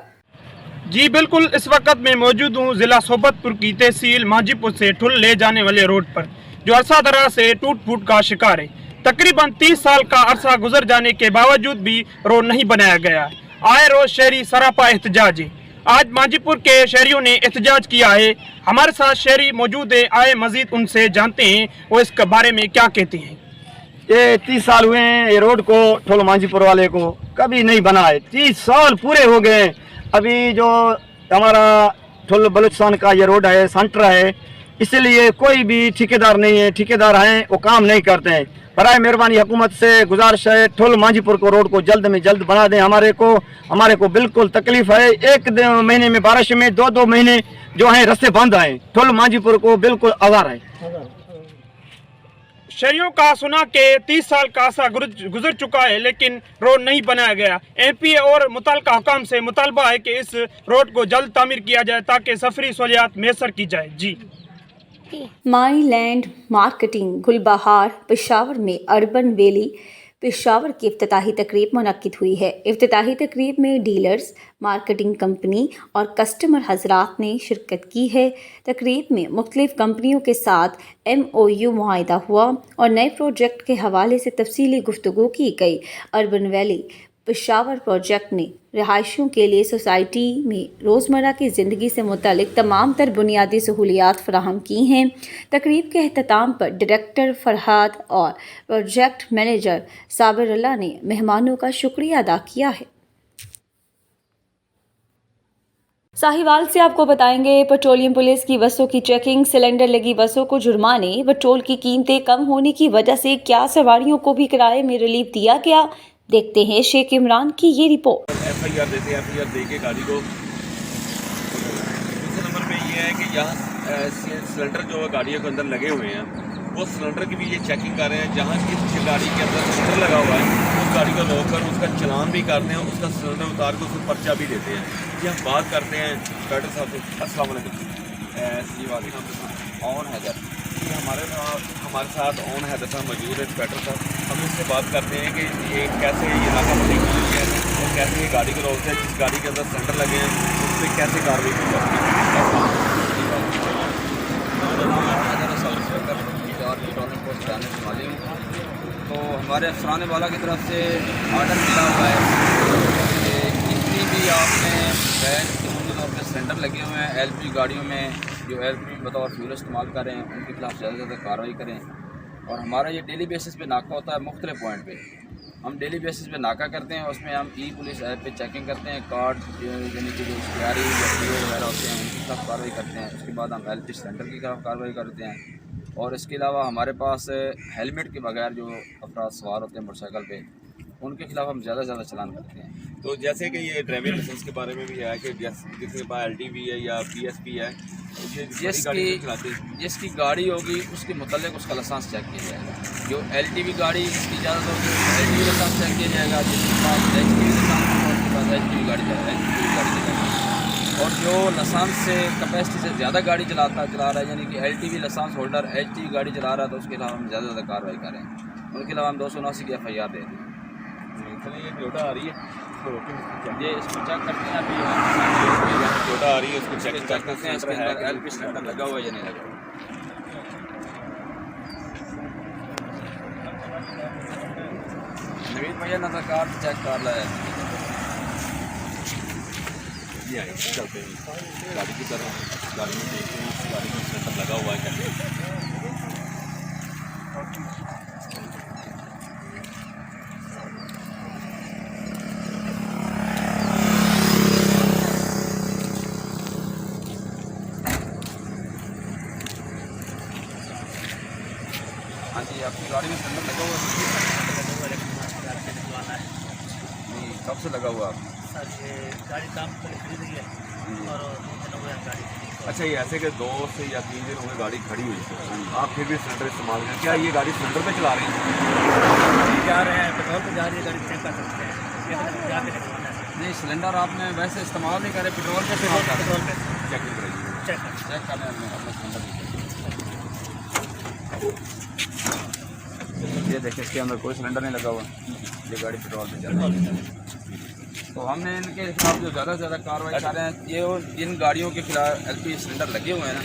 जी बिल्कुल, इस वक्त मैं मौजूद हूँ ज़िला सोहबतपुर की तहसील मांझीपुर से ठुल ले जाने वाले रोड पर, जो अरसा दराज से टूट फूट का शिकार है। तकरीबन 30 साल का अरसा गुजर जाने के बावजूद भी रोड नहीं बनाया गया। आए रोज शहरी सरापा एहतजाज है। आज मांझीपुर के शहरियों ने एहतजाज किया है। हमारे साथ शहरी मौजूद है, आए मजीद उनसे जानते हैं वो इस बारे में क्या कहते हैं। ये 30 साल हुए हैं ये रोड को, ठुल मांझीपुर वाले को कभी नहीं बना है। 30 साल पूरे हो गए। अभी जो हमारा ठुल बलूचिस्तान का ये रोड है, सेंटर है, इसलिए कोई भी ठेकेदार नहीं है। ठेकेदार हैं वो काम नहीं करते हैं। बराए मेहरबानी हुकूमत से गुजारिश है, ठुल मांझीपुर को रोड को जल्द में जल्द बना दें। हमारे को बिल्कुल तकलीफ है। एक महीने में बारिश में 2-2 महीने जो है रास्ते बंद आए। ठुल मांझीपुर को बिल्कुल आवार है। शहरियों का सुना के 30 साल का अरसा गुजर चुका है, लेकिन रोड नहीं बनाया गया। MP और मुतल्लिका हुकाम से मुतालबा है कि इस रोड को जल्द तामीर किया जाए ताकि सफरी सहूलियात मैसर की जाए। जी माई लैंड मार्केटिंग गुलबहार पेशावर में अर्बन वैली पेशावर की इफ्तिताही तकरीब मुनक्किद हुई है। इफ्तिताही तकरीब में डीलर्स, मार्केटिंग कंपनी और कस्टमर हजरात ने शिरकत की है। तकरीब में मुख्तलिफ कंपनियों के साथ MOU मुआहिदा हुआ और नए प्रोजेक्ट के हवाले से तफसीली गुफ्तगू की गई। अर्बन वैली पेशावर प्रोजेक्ट ने रहायशियों के लिए सोसाइटी में रोज़मर्रा की ज़िंदगी से मुतल्लिक तमाम तर बुनियादी सहूलियात फराहम की हैं। तकरीब के अख्ताम पर डायरेक्टर फरहाद और प्रोजेक्ट मैनेजर साबिरुल्लाह ने मेहमानों का शुक्रिया अदा किया है। साहिवाल से आपको बताएंगे, पेट्रोलियम पुलिस की बसों की चेकिंग, सिलेंडर लगी बसों को जुर्माने, पेट्रोल की कीमतें कम होने की वजह से क्या सवारियों को भी किराए में रिलीफ दिया गया। देखते हैं शेख इमरान की ये रिपोर्ट। FIR देते हैं, FIR दे के गाड़ी को। दूसरे नंबर पे ये है कि यहाँ सिलेंडर जो गाड़ियों के अंदर लगे हुए हैं, वो सिलेंडर की भी ये चेकिंग कर रहे हैं। जहाँ जिस गाड़ी के अंदर सिलेंडर लगा हुआ है उस गाड़ी को रोक कर उसका चलान भी करते हैं, उसका सिलेंडर उतार कर उसको पर्चा भी देते हैं। ये हम बात करते हैं डॉक्टर साहब से। अस्सलाम वालेकुम। ऑन हैदर हमारे साथ ऑन हैदर साहब मौजूद है, इंस्पेक्टर साहब। हम इससे बात करते हैं कि ये कैसे ये नाकाबंदी की हुई है और कैसे ये गाड़ी को रोकते हैं। जिस गाड़ी के अंदर सिलेंडर लगे हैं उस पर कैसे कार्रवाई की जाती है। तो हमारे अफसरान वाला की तरफ से ऑर्डर मिला हुआ है कि जितनी भी आपने अपने सिलेंडर लगे हुए हैं LPG गाड़ियों में, जो LPG बतौर फ्यूल इस्तेमाल कर रहे हैं, उनके खिलाफ ज़्यादा से ज़्यादा कार्रवाई करें। और हमारा ये डेली बेसिस पे नाका होता है मुख्तलिफ पॉइंट पे। हम डेली बेसिस पे नाका करते हैं, उसमें हम पुलिस ऐप पे चेकिंग करते हैं। कार्ड यानी कि जो एक्सपायरी वगैरह होते हैं उनके खिलाफ कार्रवाई करते हैं। उसके बाद हम LPG सिलेंडर के खिलाफ कार्रवाई करते हैं। और इसके अलावा हमारे पास हेलमेट के बगैर जो अफराद सवार होते हैं मोटरसाइकिल पे, उनके खिलाफ हम ज़्यादा से ज़्यादा चलान करते हैं। तो जैसे कि ये ड्राइविंग लाइसेंस के बारे में भी है कि जिसके पास LTV है या PSP है, जिसकी गाड़ी होगी उसके मुतल्लिक उसका लाइसेंस चेक किया जाएगा। जो LTV गाड़ी की इजाज़त होगी LTV लाइसेंस चेक किया जाएगा। जिसके पास HTV लाइसेंस होगा उसके पास HTV गाड़ी चलाएगा। और जो लाइसेंस से कैपेसिटी से ज़्यादा गाड़ी चला रहा है, यानी कि LTV लाइसेंस होल्डर HTV गाड़ी चला रहा है, तो उसके खिलाफ हम ज़्यादा से ज़्यादा कार्रवाई करें। उनके अलावा हम 279 की FIR दे दें। चलिए ये टोटा आ रही है, ये इसको चेक करते हैं। अभी टोटा आ रही है, उसको चेक करते हैं इसके अंदर LPG सिलेंडर लगा हुआ है या नहीं लगा। नवीद भैया नजर कार चेक कर रहा है। ये आए चलते हैं गाड़ी की तरफ, गाड़ी में देखते हैं इस गाड़ी में सिलेंडर लगा हुआ है क्या। हाँ जी, आपकी गाड़ी में सिलेंडर लगा हुआ है? नहीं, कब से लगा हुआ है? गाड़ी काम खरीदी है और अच्छा, ये ऐसे कि 2 से या 3 दिन हो गए गाड़ी खड़ी हुई है, आप फिर भी सिलेंडर इस्तेमाल करें, क्या ये गाड़ी सिलेंडर पे चला रहे हैं? जा रहे हैं पेट्रोल पे जा रही है गाड़ी, चेक कर सकते हैं जाके लगवाना है। नहीं, सिलेंडर आपने वैसे इस्तेमाल नहीं करे, पेट्रोल पे पेट्रोल पे चेकिंग कराइए। चेक करने में अपना सिलेंडर। ये देखिए, इसके अंदर कोई सिलेंडर नहीं लगा हुआ, ये गाड़ी पेट्रोल पे चल रही है। तो हमने इनके खिलाफ जो ज़्यादा से ज़्यादा कार्रवाई कर रहे हैं, ये जिन गाड़ियों के खिलाफ LPG सिलेंडर लगे हुए हैं ना,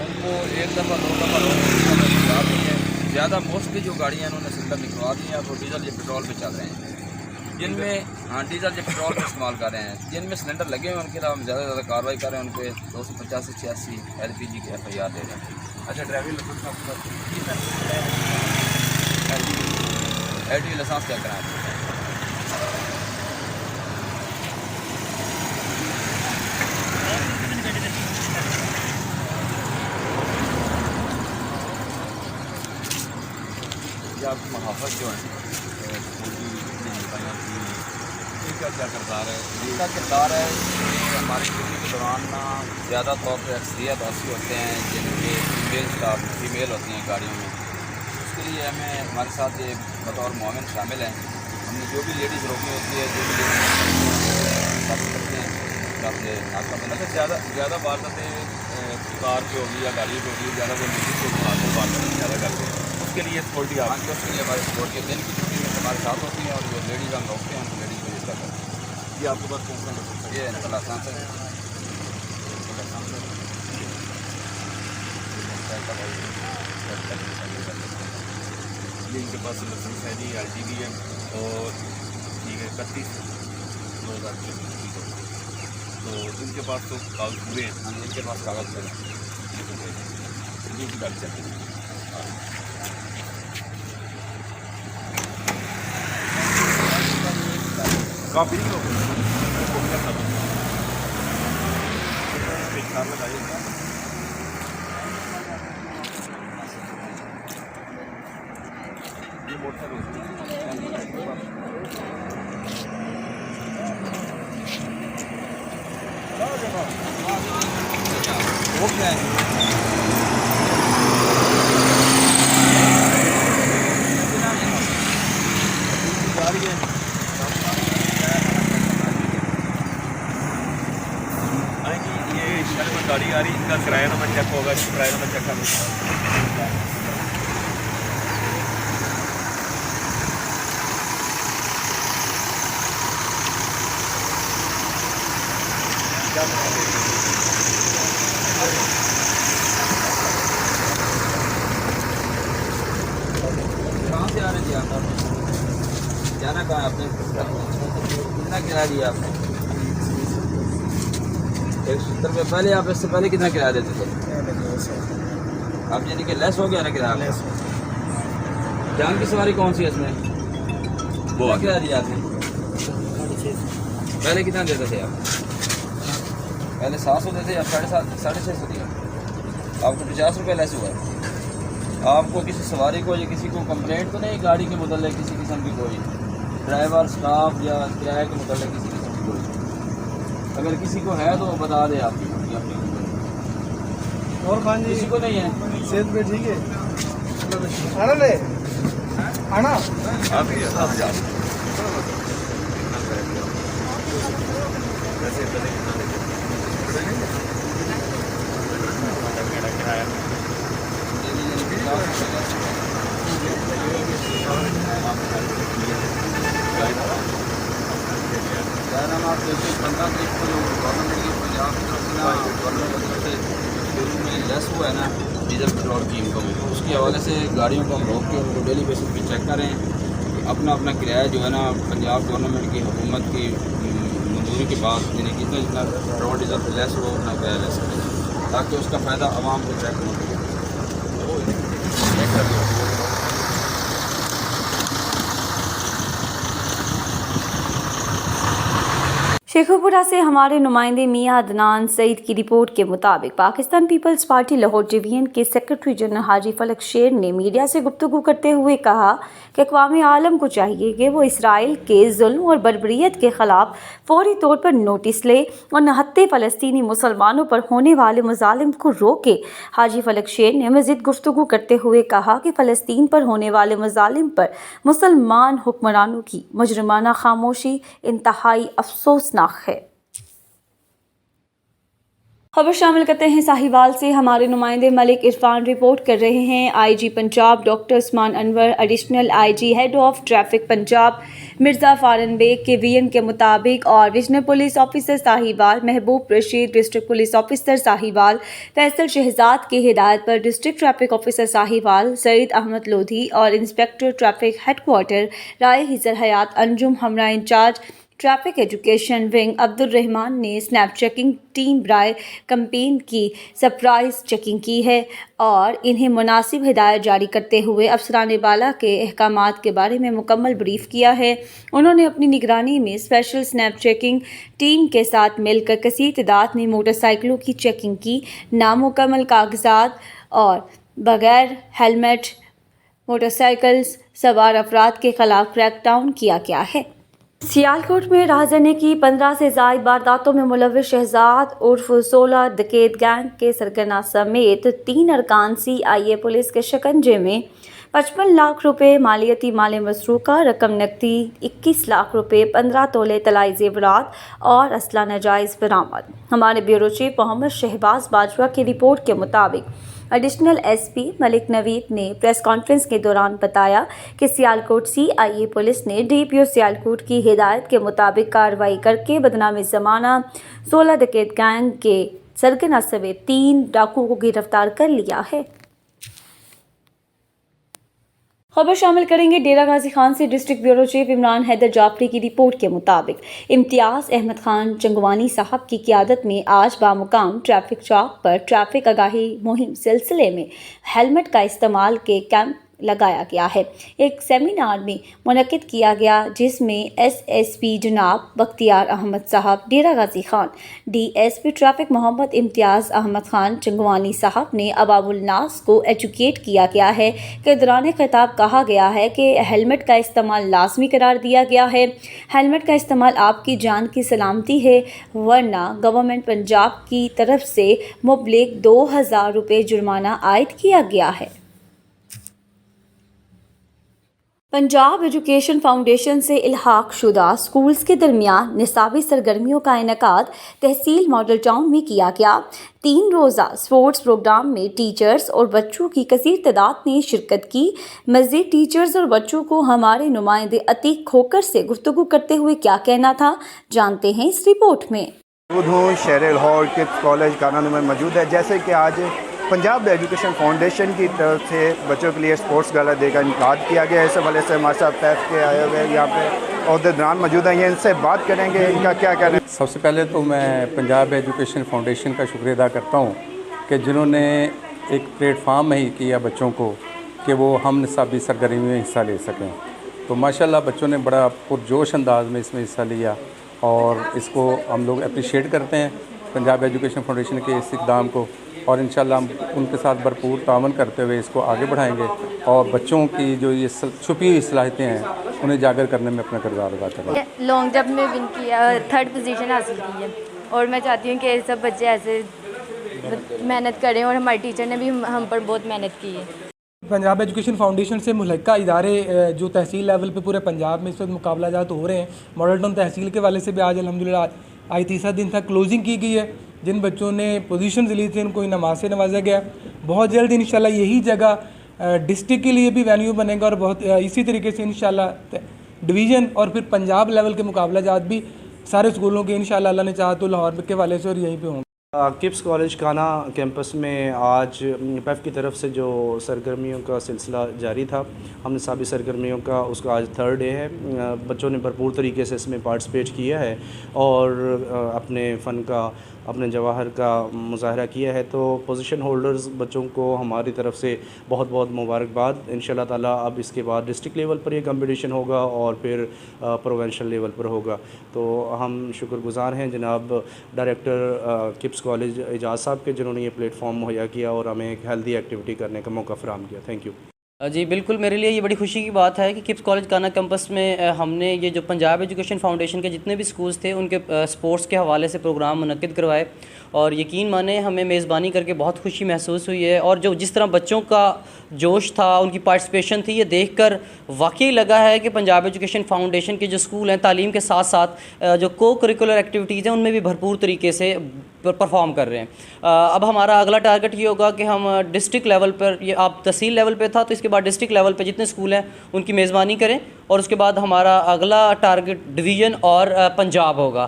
उनको 1 दफ़ा 2 दफ़ा निकलवा देंगे। ज़्यादा मोस्टली जो गाड़ियाँ हैं उन्होंने सिलेंडर निकलवा दिए हैं, वो डीजल या पेट्रोल पे चल रहे हैं। जिनमें डीजल या पेट्रोल पे इस्तेमाल कर रहे हैं, जिनमें सिलेंडर लगे हुए हैं उनके खिलाफ हम ज़्यादा से ज़्यादा कार्रवाई कर रहे हैं, उन पर 250 से 86 LPG की FIR दे रहे हैं। अच्छा, ड्राइविंग लाइसेंस आपके पास? LTV लाइसेंस क्या कराएं? ये आपकी महाफत जो है इनका क्या किरदार है? इसका किरदार है कि हमारी ड्यूटी के दौरान ना ज़्यादा तौर पर अक्सरियत ऐसे होते हैं जिनके फीमेल होती हैं गाड़ियों में। उसके लिए हमें हमारे साथ ये बतौर मुआविन शामिल हैं। हमने जो भी लेडीज़ रोकी होती है, जो भी कर सकते हैं आपसे नाश्ता बना। ज़्यादा वारदातें कार की होगी या गाड़ी की होगी, ज़्यादा वो लेडीज़ को वारदातें ज़्यादा करते हैं, उसके लिए सिक्योरिटी हाँ जी, उसके लिए हमारी सिक्योरिटी दिन की छुट्टी में हमारे साथ होती हैं, और जो लेडीज़ हम रोकते हैं उनको लेडीज़ को यूज़ करते हैं। ये आपके पास कौन सा लाइसेंस है? ये इनका लाइसेंस है। ये इनके पास लाइसेंस है जी, LTV है और ठीक है 31/2024। तो इनके पास तो कागज पूरे हैं? हाँ जी, इनके पास कागज पूरे हैं। ये की गाड़ी चलती है। काफ़ी नहीं होगा लगाइएगा। ये मोटरसाइकिल वो क्या है? गाड़ी है ये शहर में गाड़ी आ रही, इनका किराया नंबर चेक होगा, किराया नंबर चेक करना। कहाँ से आ रहे जी आप? जाना कहाँ है आपने? कितना किराया दिया आपने? 170 रुपये। पहले आप इससे पहले कितना किराया देते थे? अब यानी कि लेस हो गया ना किराया? जान की सवारी कौन सी है इसमें? वो किराया दिया आपने? पहले कितना देते थे आप? पहले 700 देते या 650 दिया? आपको 50 रुपये लेस हुआ है। आपको किसी सवारी को या किसी को कंप्लेंट तो नहीं गाड़ी के मुतल्लिक किसी किस्म की कोई, ड्राइवर स्टाफ या किराए के मुतल्लिक किसी किस्म की कोई? अगर किसी को है तो बता दें आपकी अपनी। और खान जी किसी को नहीं है? सेहत पे ठीक है? आना ले आना आप देखिए 15 तारीख को जो गवर्नमेंट की पंजाब की तरफ से ना गवर्नमेंट की तरफ से शुरू में लेस हुआ है ना डीजल पेट्रोल की इनकम, उसके हवाले से गाड़ियों को हम रोक के उनको डेली बेसिस पे चेक करें। अपना अपना किराया जो है ना पंजाब गवर्नमेंट की हुकूमत की मंजूरी होने के बाद यानी कि जितना पेट्रोल डीजल लेस हो उतना किराया ले सकें, ताकि उसका फ़ायदा आवाम को ट्रैक हो। शेखुपुरा से हमारे नुमाइंदे मियां अदनान सईद की रिपोर्ट के मुताबिक पाकिस्तान पीपल्स पार्टी लाहौर डिवीजन के सेक्रेटरी जनरल हाजी फलक शेर ने मीडिया से गुफ्तगू करते हुए कहा कि अक़वाम आलम को चाहिए कि वो इसराइल के जुल्म और बर्बरियत के ख़िलाफ़ फौरी तौर पर नोटिस ले और नहत्ते फ़लस्तीनी मुसलमानों पर होने वाले मज़ालिम को रोके। हाजी फलक शेर ने मज़ीद गुफ्तगू करते हुए कहा कि फ़लस्तीन पर होने वाले मज़ालिम पर मुसलमान हुक्मरानों की मुजरिमाना खामोशी इंतहाई अफसोसनाक है। खबर शामिल करते हैं साहिवाल से। हमारे नुमाइंदे मलिक इरफान रिपोर्ट कर रहे हैं। IG Punjab doctor Usman Anwar, additional IG head of traffic Punjab Mirza Faran Baig के वीएन के मुताबिक और regional police officer Sahiwal Mehboob Rasheed, district police officer Sahiwal Faisal Shahzad की हिदायत पर district traffic officer Sahiwal Saeed Ahmed Lodhi और inspector traffic headquarter Rai Hijar Hayat Anjum हमरा incharge traffic education wing Abdul Rehman ने स्नैप चेकिंग टीम ब्राय कैंपेन की सरप्राइज चेकिंग की है और इन्हें मुनासिब हिदायत जारी करते हुए अफसरान बाला के अहकामात के बारे में मुकम्मल ब्रीफ किया है। उन्होंने अपनी निगरानी में स्पेशल स्नैप चेकिंग टीम के साथ मिलकर कसीर तादाद में मोटरसाइकिलों की चेकिंग की। नामुकम्मल कागजात और बगैर हेलमेट मोटरसाइकिल्स सवार अफराद के खिलाफ क्रैकडाउन किया गया है। सियालकोट में राहजनी की 15 से ज़ायद वारदातों में मुलव्विस शहजाद उर्फ 16 डकैत गैंग के सरगना समेत 3 अरकान CIA पुलिस के शिकंजे में 55 लाख रुपए मालियती माल मसरूका, रकम नकदी 21 लाख रुपए, 15 तोले तलाई जेवरात और असला नाजायज़ बरामद। हमारे ब्यूरो चीफ मोहम्मद शहबाज बाजवा की रिपोर्ट के मुताबिक एडिशनल SP मलिक नवीद ने प्रेस कॉन्फ्रेंस के दौरान बताया कि सियालकोट CIA पुलिस ने DPO सियालकोट की हिदायत के मुताबिक कार्रवाई करके बदनामी ज़माना 16 डकैत गैंग के सरगना समेत 3 डाकुओं को गिरफ्तार कर लिया है। खबर शामिल करेंगे डेरा गाजी खान से। District bureau chief Imran Haider Jafri की रिपोर्ट के मुताबिक इम्तियाज़ अहमद खान चंगवानी साहब की क़ियादत में आज बामुकाम ट्रैफिक चौक पर ट्रैफिक आगाही मुहिम सिलसिले में हेलमेट का इस्तेमाल के कैंप लगाया गया है। एक सेमिनार में मुनक्किद किया गया जिसमें SSP जनाब बख्तियार अहमद साहब डेरा गाजी खान, DSP ट्रैफिक मोहम्मद इम्तियाज़ अहमद खान चंगवानी साहब ने अवामुल नास को एजुकेट किया गया है कि दौरान खिताब कहा गया है कि हेलमेट का इस्तेमाल लाजमी करार दिया गया है। हेलमेट का इस्तेमाल आपकी जान की सलामती है, वरना गवर्नमेंट पंजाब की तरफ से मुबलिग 2000 रुपये जुर्माना आयद किया गया है। पंजाब एजुकेशन फाउंडेशन से इल्हाक शुदा स्कूल्स के दरमियान निसाबी सरगर्मियों का इनेकाद तहसील मॉडल टाउन में किया गया। 3 रोज़ा स्पोर्ट्स प्रोग्राम में टीचर्स और बच्चों की कसीर तादाद ने शिरकत की। मज़ीद टीचर्स और बच्चों को हमारे नुमाइंदे अतीक खोकर से गुफ्तगू करते हुए क्या कहना था, जानते हैं इस रिपोर्ट में। शहर लाहौर के कॉलेज कानून में मौजूद है। जैसे कि आज पंजाब एजुकेशन फाउंडेशन की तरफ से बच्चों के लिए स्पोर्ट्स गाला डे का इनकाद किया गया है। इस हवाले से हमारे साथ पैफ के आए हुए यहाँ पे अहदेदारान मौजूद हैं, ये इनसे बात करेंगे इनका क्या कहना है। सबसे पहले तो मैं पंजाब एजुकेशन फाउंडेशन का शुक्रिया अदा करता हूँ कि जिन्होंने एक प्लेटफार्म ही किया बच्चों को कि वो हम निसाबी सरगर्मी में हिस्सा ले सकें। तो माशाल्लाह बच्चों ने बड़ा पुरजोश अंदाज में इसमें हिस्सा लिया और इसको हम लोग अप्रिशिएट करते हैं पंजाब एजुकेशन फाउंडेशन के इस इक़दाम को, और इंशाल्लाह हम उनके साथ भरपूर तावन करते हुए इसको आगे बढ़ाएंगे और बच्चों की जो ये छुपी हुई सलाहियतें हैं उन्हें जागर करने में अपना किरदार अदा करें। लॉन्ग जंप में विन किया, 3rd पोजीशन हासिल की है और मैं चाहती हूँ कि सब बच्चे ऐसे मेहनत करें और हमारे टीचर ने भी हम पर बहुत मेहनत की है। पंजाब एजुकेशन फाउंडेशन से मुल्लिका इदारे जो तहसील लेवल पे पूरे पंजाब में इस वक्त मुकाबलाजात हो रहे हैं, मॉडल टाउन तहसील के वाले से भी आज अल्हम्दुलिल्लाह आज तीसरा दिन था, क्लोजिंग की गई है। जिन बच्चों ने पोजीशन ली थी उनको इनामात से नवाजा गया। बहुत जल्द इंशाल्लाह यही जगह डिस्ट्रिक्ट के लिए भी वेन्यू बनेगा और बहुत इसी तरीके से इंशाल्लाह डिवीज़न और फिर पंजाब लेवल के मुकाबलाजात भी सारे स्कूलों के इंशाल्लाह अल्लाह ने चाहा तो लाहौर के वाले से और यहीं पे होंगे। کپس کالج کانا کیمپس میں آج پیف کی طرف سے جو سرگرمیوں کا سلسلہ جاری تھا، ہم نے نصابی سرگرمیوں کا اس کا آج 3rd ڈے ہے. بچوں نے بھرپور طریقے سے اس میں پارٹیسپیٹ کیا ہے اور اپنے فن کا، اپنے جواہر کا مظاہرہ کیا ہے. تو پوزیشن ہولڈرز بچوں کو ہماری طرف سے بہت بہت مبارکباد. انشاءاللہ تعالیٰ اب اس کے بعد ڈسٹرکٹ لیول پر یہ کمپٹیشن ہوگا اور پھر پروونشل لیول پر ہوگا. تو ہم شکر گزار ہیں جناب ڈائریکٹر کپس کالج اعجاز صاحب کے، جنہوں نے یہ پلیٹ فارم مہیا کیا اور ہمیں ایک ہیلدی ایکٹیویٹی کرنے کا موقع فراہم کیا. Thank you. جی بالکل، میرے لیے یہ بڑی خوشی کی بات ہے کہ کپس کالج کانا کیمپس میں ہم نے یہ جو پنجاب ایجوکیشن فاؤنڈیشن کے جتنے بھی سکولز تھے ان کے سپورٹس کے حوالے سے پروگرام منعقد کروائے، اور یقین مانیں ہمیں میزبانی کر کے بہت خوشی محسوس ہوئی ہے. اور جو جس طرح بچوں کا جوش تھا، ان کی پارٹیسپیشن تھی، یہ دیکھ کر واقعی لگا ہے کہ پنجاب ایجوکیشن فاؤنڈیشن کے جو سکول ہیں تعلیم کے ساتھ ساتھ جو کو کریکولر ایکٹیویٹیز ہیں ان میں بھی بھرپور طریقے سے پرفارم کر رہے ہیں. اب ہمارا اگلا ٹارگٹ یہ ہوگا کہ ہم ڈسٹرکٹ لیول پر، یہ آپ تحصیل لیول پہ تھا تو اس کے بعد ڈسٹرکٹ لیول پہ جتنے سکول ہیں ان کی میزبانی کریں، اور اس کے بعد ہمارا اگلا ٹارگٹ ڈویژن اور پنجاب ہوگا،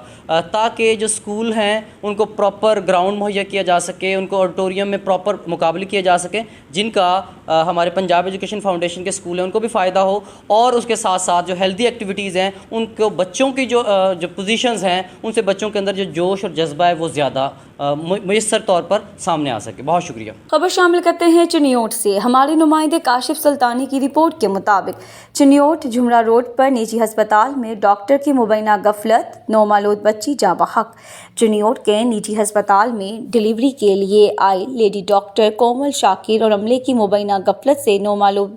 تاکہ جو سکول ہیں ان کو پراپر گراؤنڈ مہیا کیا جا سکے، ان کو آڈیٹوریم میں پراپر مقابلے کیے جا سکیں جن کا ہمارے پنجاب ایجوکیشن فاؤنڈیشن کے سکول ہیں ان کو بھی فائدہ ہو، اور اس کے ساتھ ساتھ جو ہیلدی ایکٹیویٹیز ہیں ان کو بچوں کی جو پوزیشنز ہیں ان سے بچوں کے اندر جو جوش اور جذبہ ہے وہ زیادہ میسر طور پر سامنے آ سکے. بہت شکریہ. خبر شامل کرتے ہیں چنیوٹ سے. ہمارے نمائندے کاشف سلطانی کی رپورٹ کے مطابق چنیوٹ جمرہ روڈ پر نجی ہسپتال میں ڈاکٹر کی مبینہ غفلت، نومولود بچی جاں بحق. چنیوٹ کے نجی ہسپتال میں ڈلیوری کے لیے آئی لیڈی ڈاکٹر کومل شاکر اور عملے کی مبینہ غفلت سے نومولود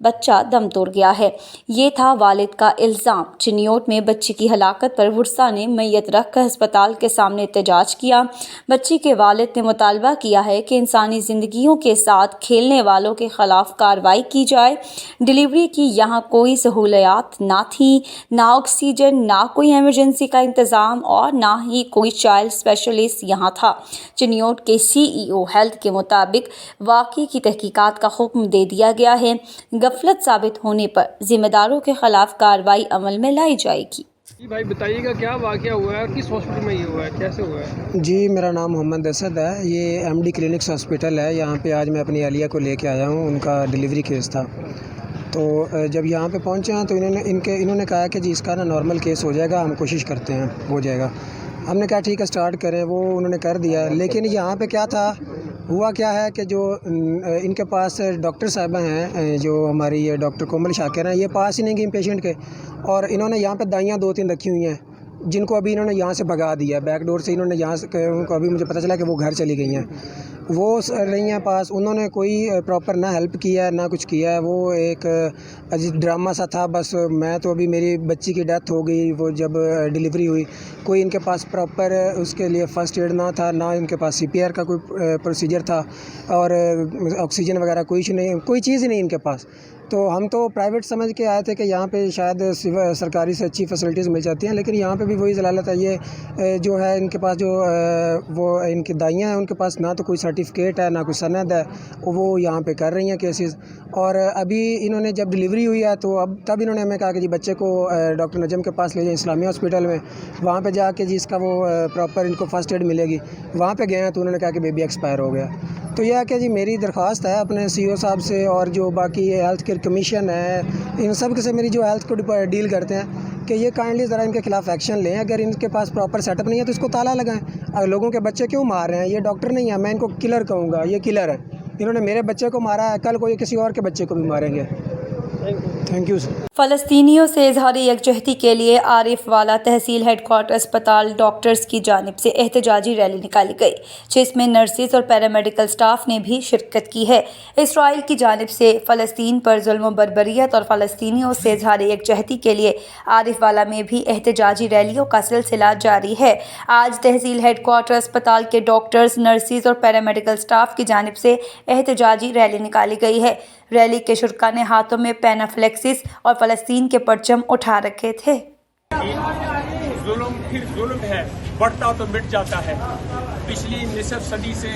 بچہ دم توڑ گیا ہے. یہ تھا والد کا الزام. چنیوٹ میں بچی کی ہلاکت پر ورثاء نے میت رکھ کر ہسپتال کے سامنے احتجاج کیا. بچی کے والد نے مطالبہ کیا ہے کہ انسانی زندگیوں کے ساتھ کھیلنے والوں کے خلاف کارروائی کی جائے. ڈلیوری کی یہاں کوئی سہولیات نہ تھیں، نہ آکسیجن، نہ کوئی ایمرجنسی کا انتظام اور نہ ہی کوئی چائلڈ اسپیشلسٹ یہاں تھا. چنیوٹ کے CEO ہیلتھ کے مطابق واقعے کی تحقیقات کا حکم دے دیا گیا ہے. غفلت ثابت ہونے پر ذمہ داروں کے خلاف کارروائی عمل میں لائی جائے گی. جی بھائی بتائیے گا کیا واقعہ ہوا ہے اور کس ہاسپٹل میں یہ ہوا ہے، کیسے ہوا ہے؟ جی میرا نام محمد اسد ہے، یہ MD کلینکس ہاسپٹل ہے. یہاں پہ آج میں اپنی اہلیہ کو لے کے آیا ہوں، ان کا ڈلیوری کیس تھا. تو جب یہاں پہ پہنچے ہیں تو انہوں نے کہا کہ جی اس کا نا نارمل کیس ہو جائے گا، ہم کوشش کرتے ہیں ہو جائے گا. ہم نے کہا ٹھیک ہے اسٹارٹ کریں، وہ انہوں نے کر دیا. لیکن یہاں پہ کیا تھا، ہوا کیا ہے کہ جو ان کے پاس ڈاکٹر صاحبہ ہیں، جو ہماری یہ ڈاکٹر کومل شاکر ہیں، یہ پاس ہی نہیں گئی پیشنٹ کے، اور انہوں نے یہاں پہ دائیاں 2-3 رکھی ہوئی ہیں جن کو ابھی انہوں نے یہاں سے بھگا دیا، بیک ڈور سے انہوں نے یہاں سے، ان کو ابھی مجھے پتہ چلا کہ وہ گھر چلی گئی ہیں. وہ رہی ہیں پاس، انہوں نے کوئی پراپر نہ ہیلپ کیا ہے نہ کچھ کیا ہے. وہ ایک عجیب ڈرامہ سا تھا. بس میں تو ابھی میری بچی کی ڈیتھ ہو گئی وہ جب ڈلیوری ہوئی، کوئی ان کے پاس پراپر اس کے لیے فرسٹ ایڈ نہ تھا، نہ ان کے پاس CPR کا کوئی پروسیجر تھا، اور آکسیجن وغیرہ کوئی چیز ہی نہیں ان کے پاس. تو ہم تو پرائیویٹ سمجھ کے آئے تھے کہ یہاں پہ شاید سرکاری سے اچھی فیسلٹیز مل جاتی ہیں، لیکن یہاں پہ بھی وہی ضلالت ہے. یہ جو ہے ان کے پاس جو وہ ان کی دائیاں ہیں، ان کے پاس نہ تو کوئی سرٹیفکیٹ ہے نہ کوئی سند ہے. وہ یہاں پہ کر رہی ہیں کیسز. اور ابھی انہوں نے جب ڈلیوری ہوئی ہے تو تب انہوں نے ہمیں کہا کہ جی بچے کو ڈاکٹر نجم کے پاس لے جائیں اسلامیہ ہاسپٹل میں، وہاں پہ جا کے جی اس کا وہ پراپر ان کو فرسٹ ایڈ ملے گی. وہاں پہ گئے ہیں تو انہوں نے کہا کہ بیبی ایکسپائر ہو گیا. تو یہ ہے کہ جی میری درخواست ہے اپنے CEO صاحب سے اور جو باقی ہیلتھ کیئر کمیشن ہے، ان سب سے میری جو ہیلتھ کو ڈیل کرتے ہیں کہ یہ کائنڈلی ذرا ان کے خلاف ایکشن لیں. اگر ان کے پاس پراپر سیٹ اپ نہیں ہے تو اس کو تالا لگائیں. اگر لوگوں کے بچے کیوں مار رہے ہیں؟ یہ ڈاکٹر نہیں ہے، میں ان کو کلر کہوں گا. یہ کلر ہے، انہوں نے میرے بچے کو مارا ہے، کل کو یہ کسی اور کے بچے کو بھی ماریں گے. Thank you sir. فلسطینیوں سے اظہار یکجہتی کے لیے عارف والا تحصیل ہیڈ کوارٹر اسپتال ڈاکٹرز کی جانب سے احتجاجی ریلی نکالی گئی، جس میں نرسز اور پیرامیڈیکل سٹاف نے بھی شرکت کی ہے. اسرائیل کی جانب سے فلسطین پر ظلم و بربریت اور فلسطینیوں سے اظہار یکجہتی کے لیے عارف والا میں بھی احتجاجی ریلیوں کا سلسلہ جاری ہے. آج تحصیل ہیڈ کوارٹر اسپتال کے ڈاکٹرز، نرسز اور پیرامیڈیکل سٹاف کی جانب سے احتجاجی ریلی نکالی گئی ہے. ریلی کے شرکاء نے ہاتھوں میں پینافلیکسس اور فلسطین کے پرچم اٹھا رکھے تھے. ظلم پھر ظلم ہے، بڑھتا تو مٹ جاتا ہے. پچھلی نصف صدی سے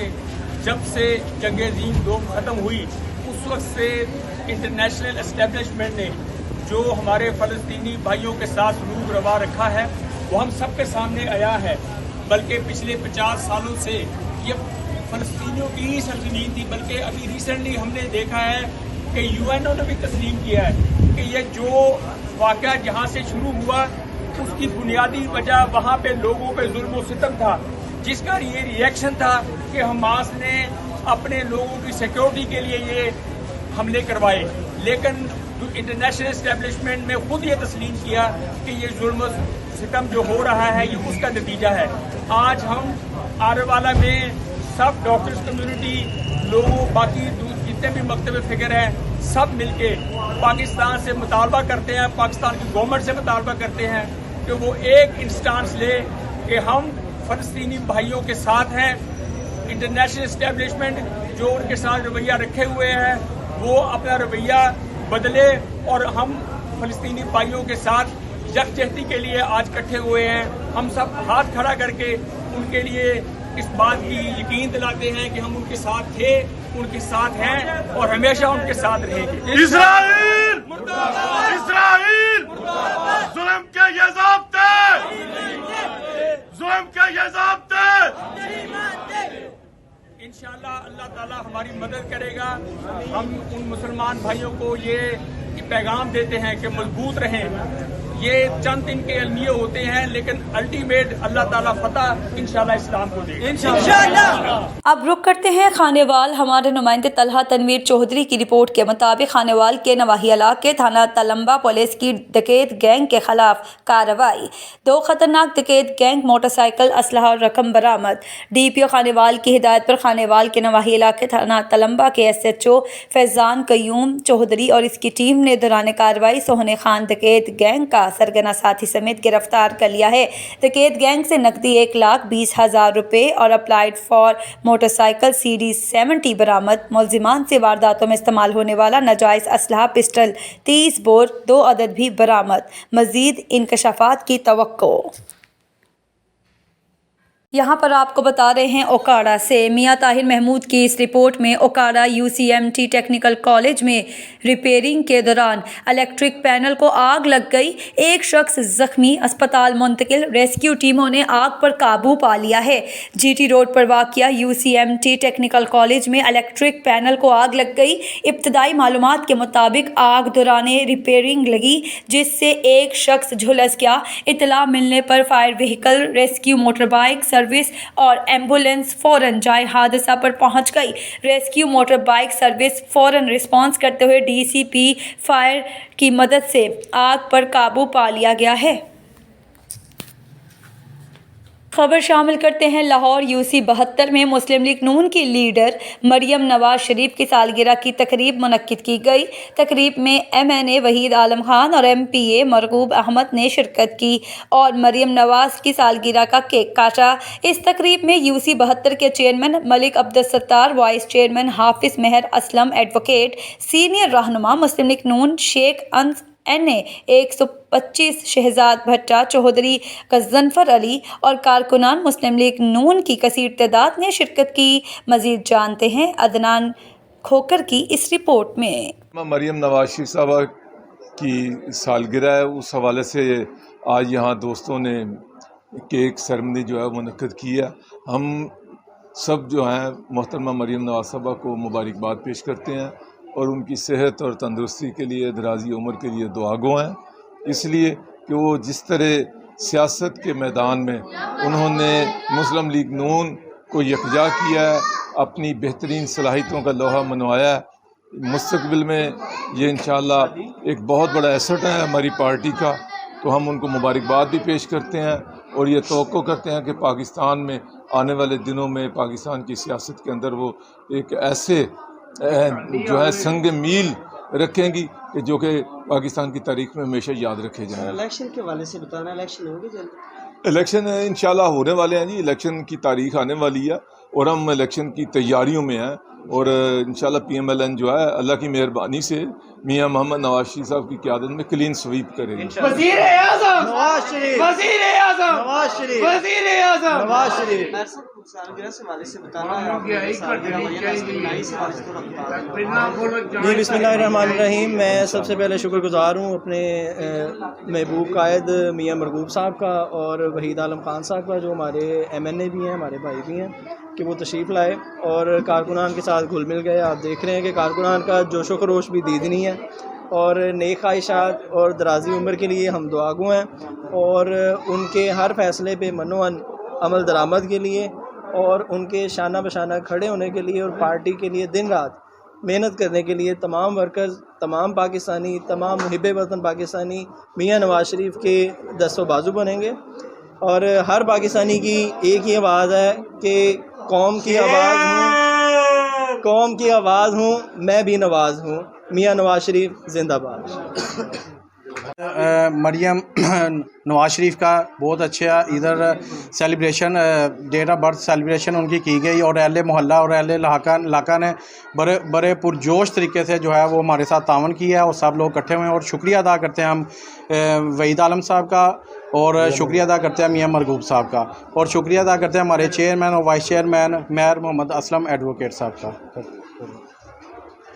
جب سے جنگ عظیم دوم ختم ہوئی، اس وقت سے انٹرنیشنل اسٹیبلشمنٹ نے جو ہمارے فلسطینی بھائیوں کے ساتھ سلوک روا رکھا ہے وہ ہم سب کے سامنے آیا ہے. बल्कि पिछले 50 सालों से ये फ़लस्तीनियों की ही सरज़मीन थी, बल्कि अभी रिसेंटली हमने देखा है कि यूएनओ ने भी तस्लीम किया है कि ये जो वाक़या जहाँ से शुरू हुआ उसकी बुनियादी वजह वहाँ पे लोगों पे जुल्म और सितम था, जिसका ये रिएक्शन था कि हमास ने अपने लोगों की सिक्योरिटी के लिए ये हमले करवाए। लेकिन इंटरनेशनल एस्टेब्लिशमेंट में खुद ये तस्लीम किया कि ये जुल्म सितम जो हो रहा है ये उसका नतीजा है। आज हम आरवाला में सब डॉक्टर्स कम्युनिटी लोगों बाकी जितने भी मकतब फिक्र हैं सब मिलके पाकिस्तान से मुतालबा करते हैं, पाकिस्तान की गवर्नमेंट से मुतालबा करते हैं कि वो एक इंस्टांस ले कि हम फ़लस्तीनी भाइयों के साथ हैं। इंटरनेशनल एस्टेब्लिशमेंट जो उनके साथ रवैया रखे हुए हैं वो अपना रवैया बदले और हम फ़लस्तीनी भाइयों के साथ यकजहती के लिए आज इकट्ठे हुए हैं। हम सब हाथ खड़ा करके उनके लिए इस बात की यकीन दिलाते हैं कि हम उनके साथ थे, उनके साथ हैं और हमेशा उनके साथ रहेंगे। इस्राइल इस्राइल जुल्म के ये ज़ाब्ते, जुल्म के ये ज़ाब्ते। इंशाअल्लाह अल्लाह ताला हमारी मदद करेगा। हम उन मुसलमान भाइयों को ये पैगाम देते हैं कि मजबूत रहें। ये चंद दिन के अलमिये होते हैं, लेकिन अल्टीमेट अल्लाह ताला फतह इंशाअल्लाह इस्लाम को देगा इंशाअल्लाह। अब रुक करते हैं खानेवाल। हमारे नुमाइंदे तलहा तनवीर चौधरी की रिपोर्ट के मुताबिक खानेवाल के नवाही इलाके थाना तलम्बा पुलिस की डकैत गैंग के खिलाफ कार्रवाई। 2 खतरनाक डकैत गैंग मोटरसाइकिल असलहा और रकम बरामद। DPO खानेवाल की हिदायत पर खानेवाल के नवाही इलाके थाना तलम्बा के SHO फैजान कयूम चौधरी और इसकी टीम ने दौरान कार्रवाई सोहने खान डकैत गैंग का सरगना साथी समेत गिरफ्तार कर लिया है। डकैत गैंग से नकदी 1,20,000 रुपये और अप्लाइड फॉर मोटरसाइकिल CD 70 बरामद। मुलजिमान से वारदातों में इस्तेमाल होने वाला नाजायज़ असलहा पिस्टल 30 बोर 2 अदद भी बरामद। मज़ीद इंकशाफात की तवक्को। यहाँ पर आपको बता रहे हैं ओकाड़ा से मियां ताहिर महमूद की इस रिपोर्ट में ओकाड़ा UCMT टेक्निकल कॉलेज में रिपेयरिंग के दौरान इलेक्ट्रिक पैनल को आग लग गई। एक शख्स जख्मी, अस्पताल मुंतकिल। रेस्क्यू टीमों ने आग पर काबू पा लिया है। GT रोड पर वाक़िया UCMT टेक्निकल कॉलेज में इलेक्ट्रिक पैनल को आग लग गई। इब्तदाई मालूमात के मुताबिक आग दौरान रिपेयरिंग लगी जिससे एक शख्स झुलस गया। इतला मिलने पर fire vehicle, rescue motor bike service और एम्बुलेंस फौरन जाए हादसा पर पहुंच गई। रेस्क्यू मोटर बाइक सर्विस फौरन रिस्पांस करते हुए DCP फायर की मदद से आग पर काबू पा लिया गया है। खबर शामिल करते हैं लाहौर UC 72 में मुस्लिम लीग नून की लीडर मरियम नवाज शरीफ की सालगिरह की तकरीब मुनक्किद की गई। तकरीब में MNA वहीद आलम खान और MPA मरगूब अहमद ने शिरकत की और मरियम नवाज की सालगिरह का केक काटा। इस तकरीब में UC 72 के chairman Malik Abdul Sattar, vice chairman Hafiz Mehar Aslam, advocate senior रहनुमा मुस्लिम लीग नून शेख NA 125 शहजाद भट्टा चौधरी, गज़नफ़र अली और कारकुनान मुस्लिम लीग नून की कसीर तादाद ने शिरकत की। मज़ीद जानते हैं अदनान खोकर की इस रिपोर्ट में। मरियम नवाज शरीफ साहबा की सालगिरह है, उस हवाले से आज यहाँ दोस्तों ने केक सेरेमनी जो है मुनक्किद की है। हम सब जो हैं मोहतरमा मरियम नवाज साहबा को मुबारकबाद पेश करते हैं और उनकी सेहत और तंदुरुस्ती के लिए, दराजी उम्र के लिए दुआगो हैं, इसलिए कि वो जिस तरह सियासत के मैदान में उन्होंने मुस्लिम लीग नून को यकजा किया है, अपनी बेहतरीन सलाहियतों का लोहा मनवाया है। मुस्तकबिल में ये इंशाअल्लाह एक बहुत बड़ा एसेट है हमारी पार्टी का, तो हम उनको मुबारकबाद भी पेश करते हैं और ये तवक्को करते हैं कि पाकिस्तान में आने वाले दिनों में पाकिस्तान की सियासत के अंदर वो एक ऐसे जो है संग मील रखेंगी कि जो कि पाकिस्तान की तारीख में हमेशा याद रखे जाएं। इलेक्शन के वाले से बताना, इलेक्शन होंगे जल्द? इलेक्शन इंशाल्लाह होने वाले हैं जी, इलेक्शन की तारीख आने वाली है और हम इलेक्शन की तैयारियों में हैं और इंशाल्लाह PMLN जो है अल्लाह की मेहरबानी से मियां मोहम्मद नवाज शरीफ साहब की क़यादत में क्लीन स्वीप करेगी। वज़ीर आज़म नवाज शरीफ, वज़ीर आज़म नवाज शरीफ, वज़ीर आज़म नवाज शरीफ। सालगिरह से वाले से बताना है जी बिस्मिल्लाहिर्रहमानिर्रहीम। मैं सबसे पहले शुक्रगुज़ार हूँ अपने महबूब कायद मियां मरगूब साहब का और वहीद आलम खान साहब का, जो हमारे MNA भी हैं, हमारे भाई भी हैं, कि वो तशरीफ़ लाए और कारकुनान के साथ घुल मिल गए। आप देख रहे हैं कि कारकुनान का जोशो खरोश भी दीद नहीं है और नेक ख्वाहिशात और दराज़ी उम्र के लिए हम दुआगो हैं और उनके हर फैसले पे मनोअन अमल दरामद के लिए और उनके शाना बशाना खड़े होने के लिए और पार्टी के लिए दिन रात मेहनत करने के लिए तमाम वर्कर्स, तमाम पाकिस्तानी, तमाम मुहिब वतन पाकिस्तानी मियां नवाज शरीफ के दस्तों बाजू बनेंगे। और हर पाकिस्तानी की एक ही आवाज़ है कि कौम की आवाज़ हूँ, कौम की आवाज़ हूँ, मैं भी नवाज़ हूँ। मियां नवाज शरीफ जिंदाबाद। मरियम नवाज शरीफ का बहुत अच्छा इधर celebration, date of birth celebration उनकी की गई और अहले मोहल्ला और अहले इलाका ने बड़े पुरजोश तरीके से जो है वो हमारे साथ तावन किया है और सब लोग इकट्ठे हुए हैं। और शुक्रिया अदा करते हैं हम वहीद आलम साहब का और शुक्रिया अदा करते हैं मियां मरगूब साहब का और शुक्रिया अदा करते हैं हमारे चेयरमैन और vice chairman mayor Mohammad Aslam advocate साहब का।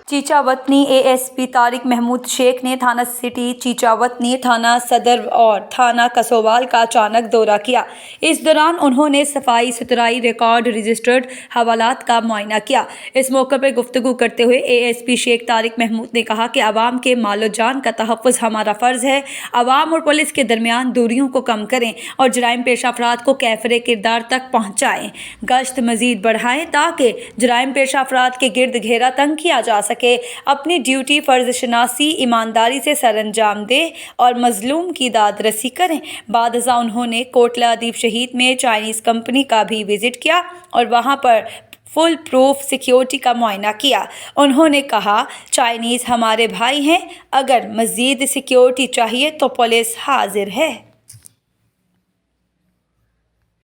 चीचावतनी ASP तारिक महमूद शेख ने थाना सिटी चीचावतनी, थाना सदर और थाना कसोवाल का अचानक दौरा किया। इस दौरान उन्होंने सफाई सुथराई, रिकॉर्ड, रजिस्टर्ड हवालात का मुआयना किया। इस मौके पर गुफ्तगू करते हुए ASP शेख तारिक महमूद ने कहा कि आवाम के मालो जान का तहफ़्फ़ुज़ हमारा फ़र्ज़ है। आवाम और पुलिस के दरमियान दूरियों को कम करें और जराइम पेश अफराद को कैफ़रे किरदार तक पहुँचाएँ। गश्त मज़ीद बढ़ाएँ ताकि जराइम पेश अफराद के गिरद घेरा तंग किया जा सके। अपनी ड्यूटी फ़र्ज़ शनासी ईमानदारी से सरअंजाम दें और मज़लूम की दाद रसी करें। बाद अज़ा उन्होंने कोटला अदीब शहीद में चाइनीज़ कंपनी का भी विज़िट किया और वहाँ पर फुल प्रूफ सिक्योरिटी का मुआयना किया। उन्होंने कहा, चाइनीज़ हमारे भाई हैं, अगर मज़ीद सिक्योरिटी चाहिए तो पुलिस हाजिर है।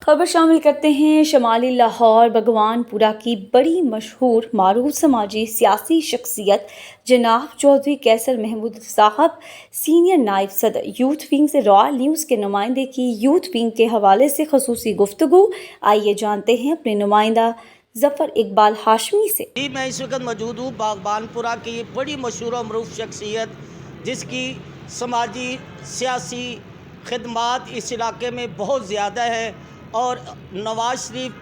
खबर शामिल करते हैं शमाली लाहौर भगवानपुरा की बड़ी मशहूर मारूफ समाजी सियासी शख्सियत जनाब चौधरी कैसर महमूद साहब, सीनियर नायब सदर यूथ विंग से रॉयल न्यूज़ के नुमाइंदे की यूथ विंग के हवाले से खसूसी गुफ्तगू। आइए जानते हैं अपने नुमाइंदा ज़फ़र इकबाल हाशमी से। जी, मैं इस वक्त मौजूद हूँ बागबानपुरा की बड़ी मशहूर और मरूफ शख्सियत, जिसकी समाजी सियासी खिदमात इस इलाके में बहुत ज़्यादा है और नवाज शरीफ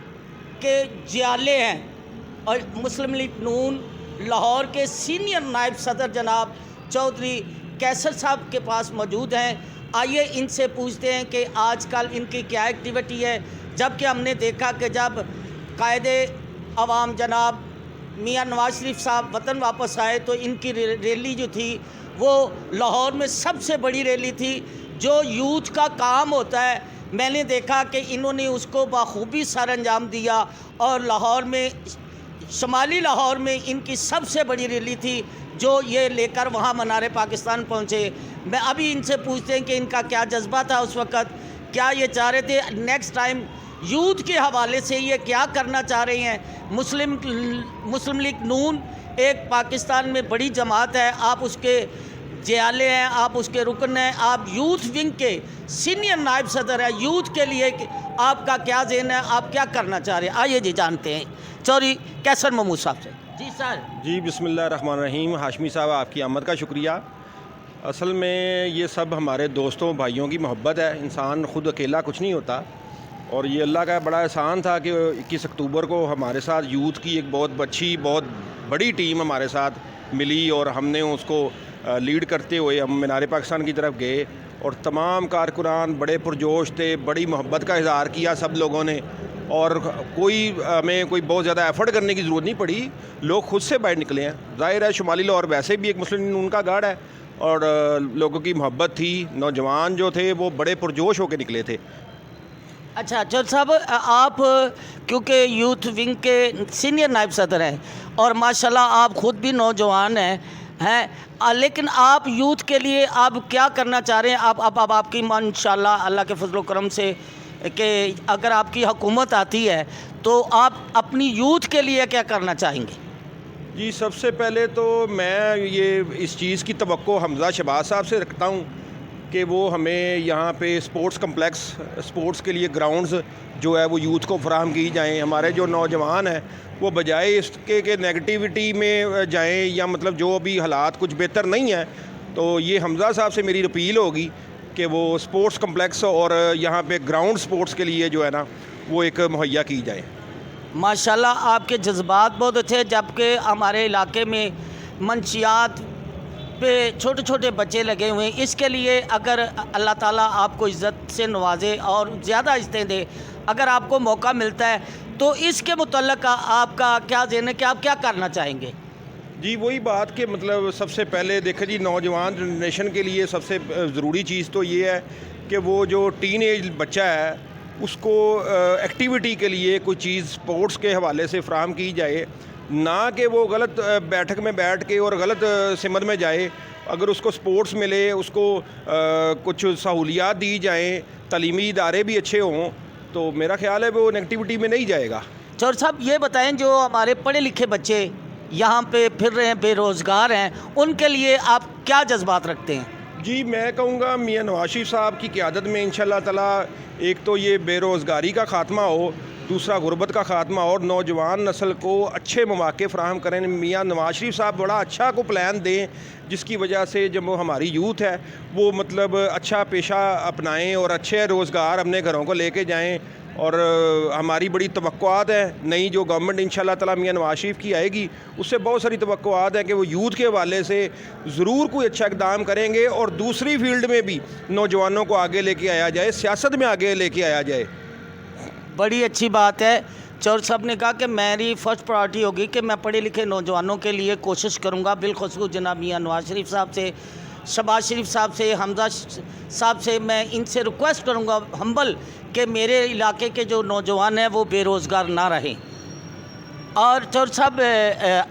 के जियाले हैं और मुस्लिम लीग नून लाहौर के सीनियर नायब सदर जनाब चौधरी कैसर साहब के पास मौजूद हैं। आइए इनसे पूछते हैं कि आजकल इनकी क्या एक्टिविटी है, जबकि हमने देखा कि जब कायदे अवाम जनाब मियां नवाज शरीफ साहब वतन वापस आए तो इनकी रैली जो थी वो लाहौर में सबसे बड़ी रैली थी। जो यूथ का काम होता है, मैंने देखा कि इन्होंने उसको बाखूबी सर अंजाम दिया और लाहौर में, शमाली लाहौर में इनकी सबसे बड़ी रैली थी जो ये लेकर वहाँ मनारे पाकिस्तान पहुँचे। मैं अभी इनसे पूछते हैं कि इनका क्या जज्बा था उस वक़्त, क्या ये चाह रहे थे नेक्स्ट टाइम यूथ के हवाले से ये क्या करना चाह रहे हैं। मुस्लिम लीग नून एक पाकिस्तान में बड़ी जमात है, आप उसके जियाले हैं, आप उसके रुकन हैं, आप यूथ विंग के सीनियर नायब सदर हैं। यूथ के लिए आपका क्या ज़हन है, आप क्या करना चाह रहे हैं, आइए जी जानते हैं चौधरी कैसर महमूद साहब से। जी सर। जी बिस्मिल्लाहिर्रहमानिर्रहीम। हाशमी साहब, आपकी आमद का शुक्रिया। असल में ये सब हमारे दोस्तों भाइयों की मोहब्बत है। इंसान ख़ुद अकेला कुछ नहीं होता और ये अल्लाह का बड़ा एहसान था कि 21 अक्टूबर को हमारे साथ यूथ की एक बहुत अच्छी, बहुत बड़ी टीम हमारे साथ मिली और हमने उसको लीड करते हुए हम मीनार पाकिस्तान की तरफ गए और तमाम कारकुनान बड़े पुरजोश थे, बड़ी मोहब्बत का इज़हार किया सब लोगों ने और हमें कोई बहुत ज़्यादा एफ़र्ट करने की ज़रूरत नहीं पड़ी, लोग खुद से बाहर निकले हैं। ज़ाहिर है शुमाली लाहौर वैसे भी एक मुस्लिम नून का गढ़ है और लोगों की मोहब्बत थी, नौजवान जो थे वो बड़े पुरजोश होकर निकले थे। अच्छा चौधरी साहब, आप क्योंकि यूथ विंग के सीनियर नायब सदर हैं और माशाल्लाह आप ख़ुद भी नौजवान हैं, लेकिन आप यूथ के लिए आप क्या करना चाह रहे हैं। अब आपकी इंशाल्लाह अल्लाह के फजल करम से कि अगर आपकी हुकूमत आती है तो आप अपनी यूथ के लिए क्या करना चाहेंगे। جی سب سے پہلے تو میں یہ اس چیز کی توقع حمزہ شہباز صاحب سے رکھتا ہوں کہ وہ ہمیں یہاں پہ اسپورٹس کمپلیکس، اسپورٹس کے لیے گراؤنڈز جو ہے وہ یوتھ کو فراہم کی جائیں. ہمارے جو نوجوان ہیں وہ بجائے اس کے کہ نیگیٹیوٹی میں جائیں یا مطلب جو ابھی حالات کچھ بہتر نہیں ہیں، تو یہ حمزہ صاحب سے میری اپیل ہوگی کہ وہ اسپورٹس کمپلیکس اور یہاں پہ گراؤنڈ اسپورٹس کے لیے جو ہے نا وہ ایک مہیا کی جائے. ماشاءاللہ آپ کے جذبات بہت اچھے ہیں. جبکہ ہمارے علاقے میں منشیات پہ چھوٹے چھوٹے بچے لگے ہوئے ہیں، اس کے لیے اگر اللہ تعالیٰ آپ کو عزت سے نوازے اور زیادہ عزتیں دے، اگر آپ کو موقع ملتا ہے تو اس کے متعلق آپ کا کیا ذہن ہے کہ آپ کیا کرنا چاہیں گے؟ جی وہی بات کہ مطلب سب سے پہلے دیکھیں جی نوجوان جنریشن کے لیے سب سے ضروری چیز تو یہ ہے کہ وہ جو ٹین ایج بچہ ہے اس کو ایکٹیویٹی کے لیے کوئی چیز سپورٹس کے حوالے سے فراہم کی جائے، نہ کہ وہ غلط بیٹھک میں بیٹھ کے اور غلط سمت میں جائے. اگر اس کو سپورٹس ملے، اس کو کچھ سہولیات دی جائیں، تعلیمی ادارے بھی اچھے ہوں، تو میرا خیال ہے وہ نیگیٹیوٹی میں نہیں جائے گا. چور صاحب یہ بتائیں، جو ہمارے پڑھے لکھے بچے یہاں پہ پھر رہے ہیں، بے روزگار ہیں، ان کے لیے آپ کیا جذبات رکھتے ہیں؟ جی میں کہوں گا میاں نواز شریف صاحب کی قیادت میں انشاءاللہ تعالیٰ ایک تو یہ بے روزگاری کا خاتمہ ہو، دوسرا غربت کا خاتمہ اور نوجوان نسل کو اچھے مواقع فراہم کریں. میاں نواز شریف صاحب بڑا اچھا کو پلان دیں جس کی وجہ سے جب وہ ہماری یوتھ ہے وہ مطلب اچھا پیشہ اپنائیں اور اچھے روزگار اپنے گھروں کو لے کے جائیں. اور ہماری بڑی توقعات ہیں، نئی جو گورنمنٹ انشاءاللہ تعالیٰ میاں نواز شریف کی آئے گی اس سے بہت ساری توقعات ہیں کہ وہ یوتھ کے حوالے سے ضرور کوئی اچھا اقدام کریں گے اور دوسری فیلڈ میں بھی نوجوانوں کو آگے لے کے آیا جائے، سیاست میں آگے لے کے آیا جائے. بڑی اچھی بات ہے. چور صاحب نے کہا کہ میری فرسٹ پرائرٹی ہوگی کہ میں پڑھے لکھے نوجوانوں کے لیے کوشش کروں گا، بالخصوص جناب میاں نواز شریف صاحب سے، شہباز شریف صاحب سے، حمزہ صاحب سے میں ان سے ریکویسٹ کروں گا ہمبل کہ میرے علاقے کے جو نوجوان ہیں وہ بے روزگار نہ رہیں. اور چور صاحب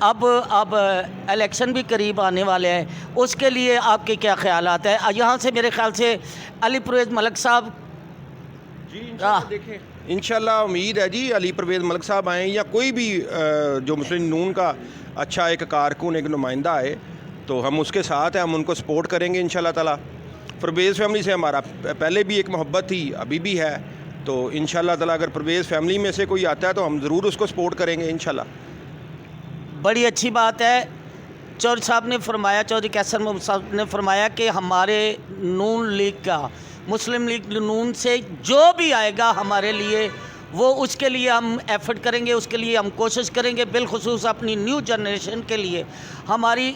اب الیکشن بھی قریب آنے والے ہیں، اس کے لیے آپ کے کیا خیالات ہیں؟ یہاں سے میرے خیال سے علی پرویز ملک صاحب جی دیکھیں انشاءاللہ امید ہے جی علی پرویز ملک صاحب آئیں یا کوئی بھی جو مسلم نون کا اچھا ایک کارکن ایک نمائندہ آئے تو ہم اس کے ساتھ ہیں، ہم ان کو سپورٹ کریں گے انشاءاللہ تعالیٰ. پرویز فیملی سے ہمارا پہلے بھی ایک محبت تھی، ابھی بھی ہے، تو انشاءاللہ تعالیٰ اگر پرویز فیملی میں سے کوئی آتا ہے تو ہم ضرور اس کو سپورٹ کریں گے انشاءاللہ. بڑی اچھی بات ہے. چودھری صاحب نے فرمایا، چودھری کیسر محمد صاحب نے فرمایا کہ ہمارے نون لیگ کا، مسلم لیگ نون سے جو بھی آئے گا ہمارے لیے وہ اس کے لیے ہم ایفرٹ کریں گے، اس کے لیے ہم کوشش کریں گے. بالخصوص اپنی نیو جنریشن کے لیے ہماری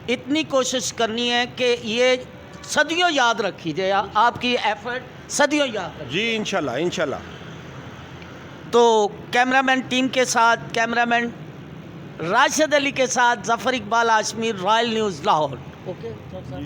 اتنی کوشش کرنی ہے کہ یہ صدیوں یاد رکھی جائے، آپ کی ایفرٹ صدیوں یاد رکھی. جی انشاءاللہ. تو کیمرامین ٹیم کے ساتھ، کیمرامین راشد علی کے ساتھ ظفر اقبال ہاشمی، رائل نیوز لاہور.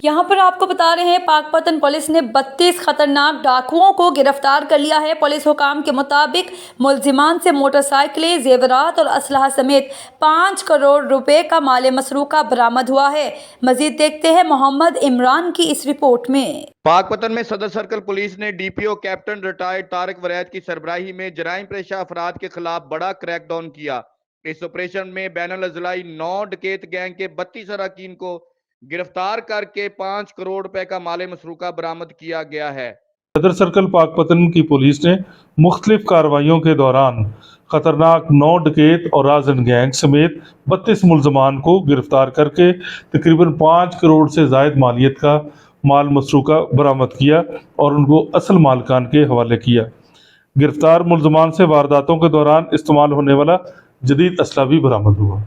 یہاں پر آپ کو بتا رہے ہیں پاک پتن پولیس نے 32 خطرناک ڈاکوؤں کو گرفتار کر لیا ہے. پولیس حکام کے مطابق ملزمان سے موٹر سائیکلیں، زیورات اور اسلحہ سمیت 5 کروڑ روپے کا مال مسروقہ برآمد ہوا ہے. مزید دیکھتے ہیں محمد عمران کی اس رپورٹ میں. پاک پتن میں صدر سرکل پولیس نے ڈی پی او کیپٹن ریٹائرڈ طارق ورید کی سربراہی میں جرائم پیشہ افراد کے خلاف بڑا کریک ڈاؤن کیا. اس آپریشن میں بین الاضلاعی 9 ڈکیت گینگ کے 32 اراکین کو گرفتار کر کے 5 کروڑ روپے کا مال مسروقہ برآمد کیا گیا ہے. صدر سرکل پاک پتن کی پولیس نے مختلف کارروائیوں کے دوران خطرناک 9 ڈکیت اور رازن گینگ سمیت 32 ملزمان کو گرفتار کر کے تقریباً 5 کروڑ سے زائد مالیت کا مال مسروقہ برآمد کیا اور ان کو اصل مالکان کے حوالے کیا. گرفتار ملزمان سے وارداتوں کے دوران استعمال ہونے والا جدید اسلحہ بھی برآمد ہوا.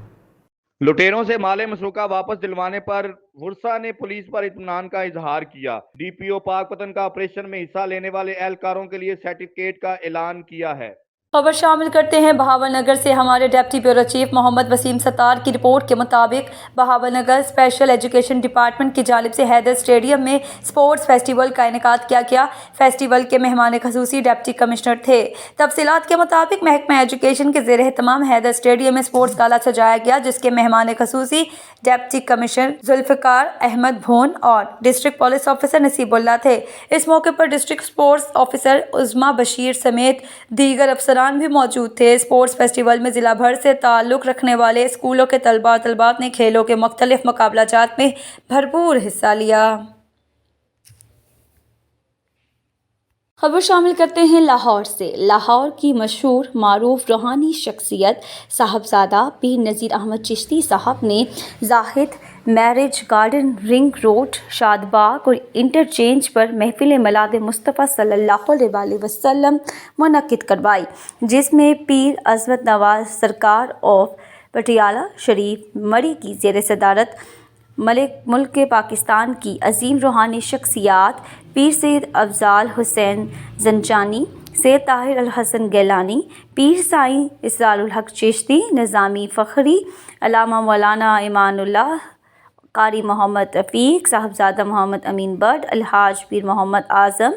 لٹیروں سے مال مسروقہ واپس دلوانے پر ورثا نے پولیس پر اطمینان کا اظہار کیا. ڈی پی او پاک پتن کا آپریشن میں حصہ لینے والے اہلکاروں کے لیے سرٹیفکیٹ کا اعلان کیا ہے. خبر شامل کرتے ہیں بہاول نگر سے. ہمارے ڈپٹی بیورو چیف محمد وسیم ستار کی رپورٹ کے مطابق Bahawal Nagar special education department کی جانب سے حیدر اسٹیڈیم میں اسپورٹس فیسٹیول کا انعقاد کیا گیا. فیسٹیول کے مہمان خصوصی ڈپٹی کمشنر تھے. تفصیلات کے مطابق محکمہ ایجوکیشن کے زیر اہتمام حیدر اسٹیڈیم میں اسپورٹس گالا سجایا گیا جس کے مہمان خصوصی ڈپٹی کمشنر ذوالفقار احمد بھون اور district police officer Naseeb Ullah تھے. اس موقع پر district sports officer Uzma Bashir سمیت دیگر افسران दौरान भी मौजूद थे। स्पोर्ट्स फेस्टिवल में ज़िला भर से ताल्लुक़ रखने वाले स्कूलों के तलबा और तलबात ने खेलों के मुख्तलिफ मुकाबलाजात में भरपूर हिस्सा लिया। खबर शामिल करते हैं लाहौर से। लाहौर की मशहूर मारूफ रूहानी शख्सियत साहबजादा पीर नज़ीर अहमद चिश्ती साहब ने Zahid marriage garden ring road Shadbagh और इंटरचेंज पर महफिल मिलाद मुस्तफ़ा सल्लल्लाहु अलैहि वसल्लम मुनक्किद करवाई, जिसमें पीर अज़मत नवाज सरकार ऑफ पटियाला शरीफ मरी की ज़ेर सदारत मुल्क पाकिस्तान की अजीम रूहानी शख्सियात पीर सैयद अफजाल हुसैन ज़ंजानी, सैयद ताहिर अल हसन गैलानी, पीर साईं इसरारुल हक चिश्ती, निज़ामी फ़खरी, अल्लामा मौलाना इमानुल्लाह, कारी मोहम्मद रफ़ीक, साहबजादा मोहम्मद अमीन बट, अलहाज पीर मोहम्मद आज़म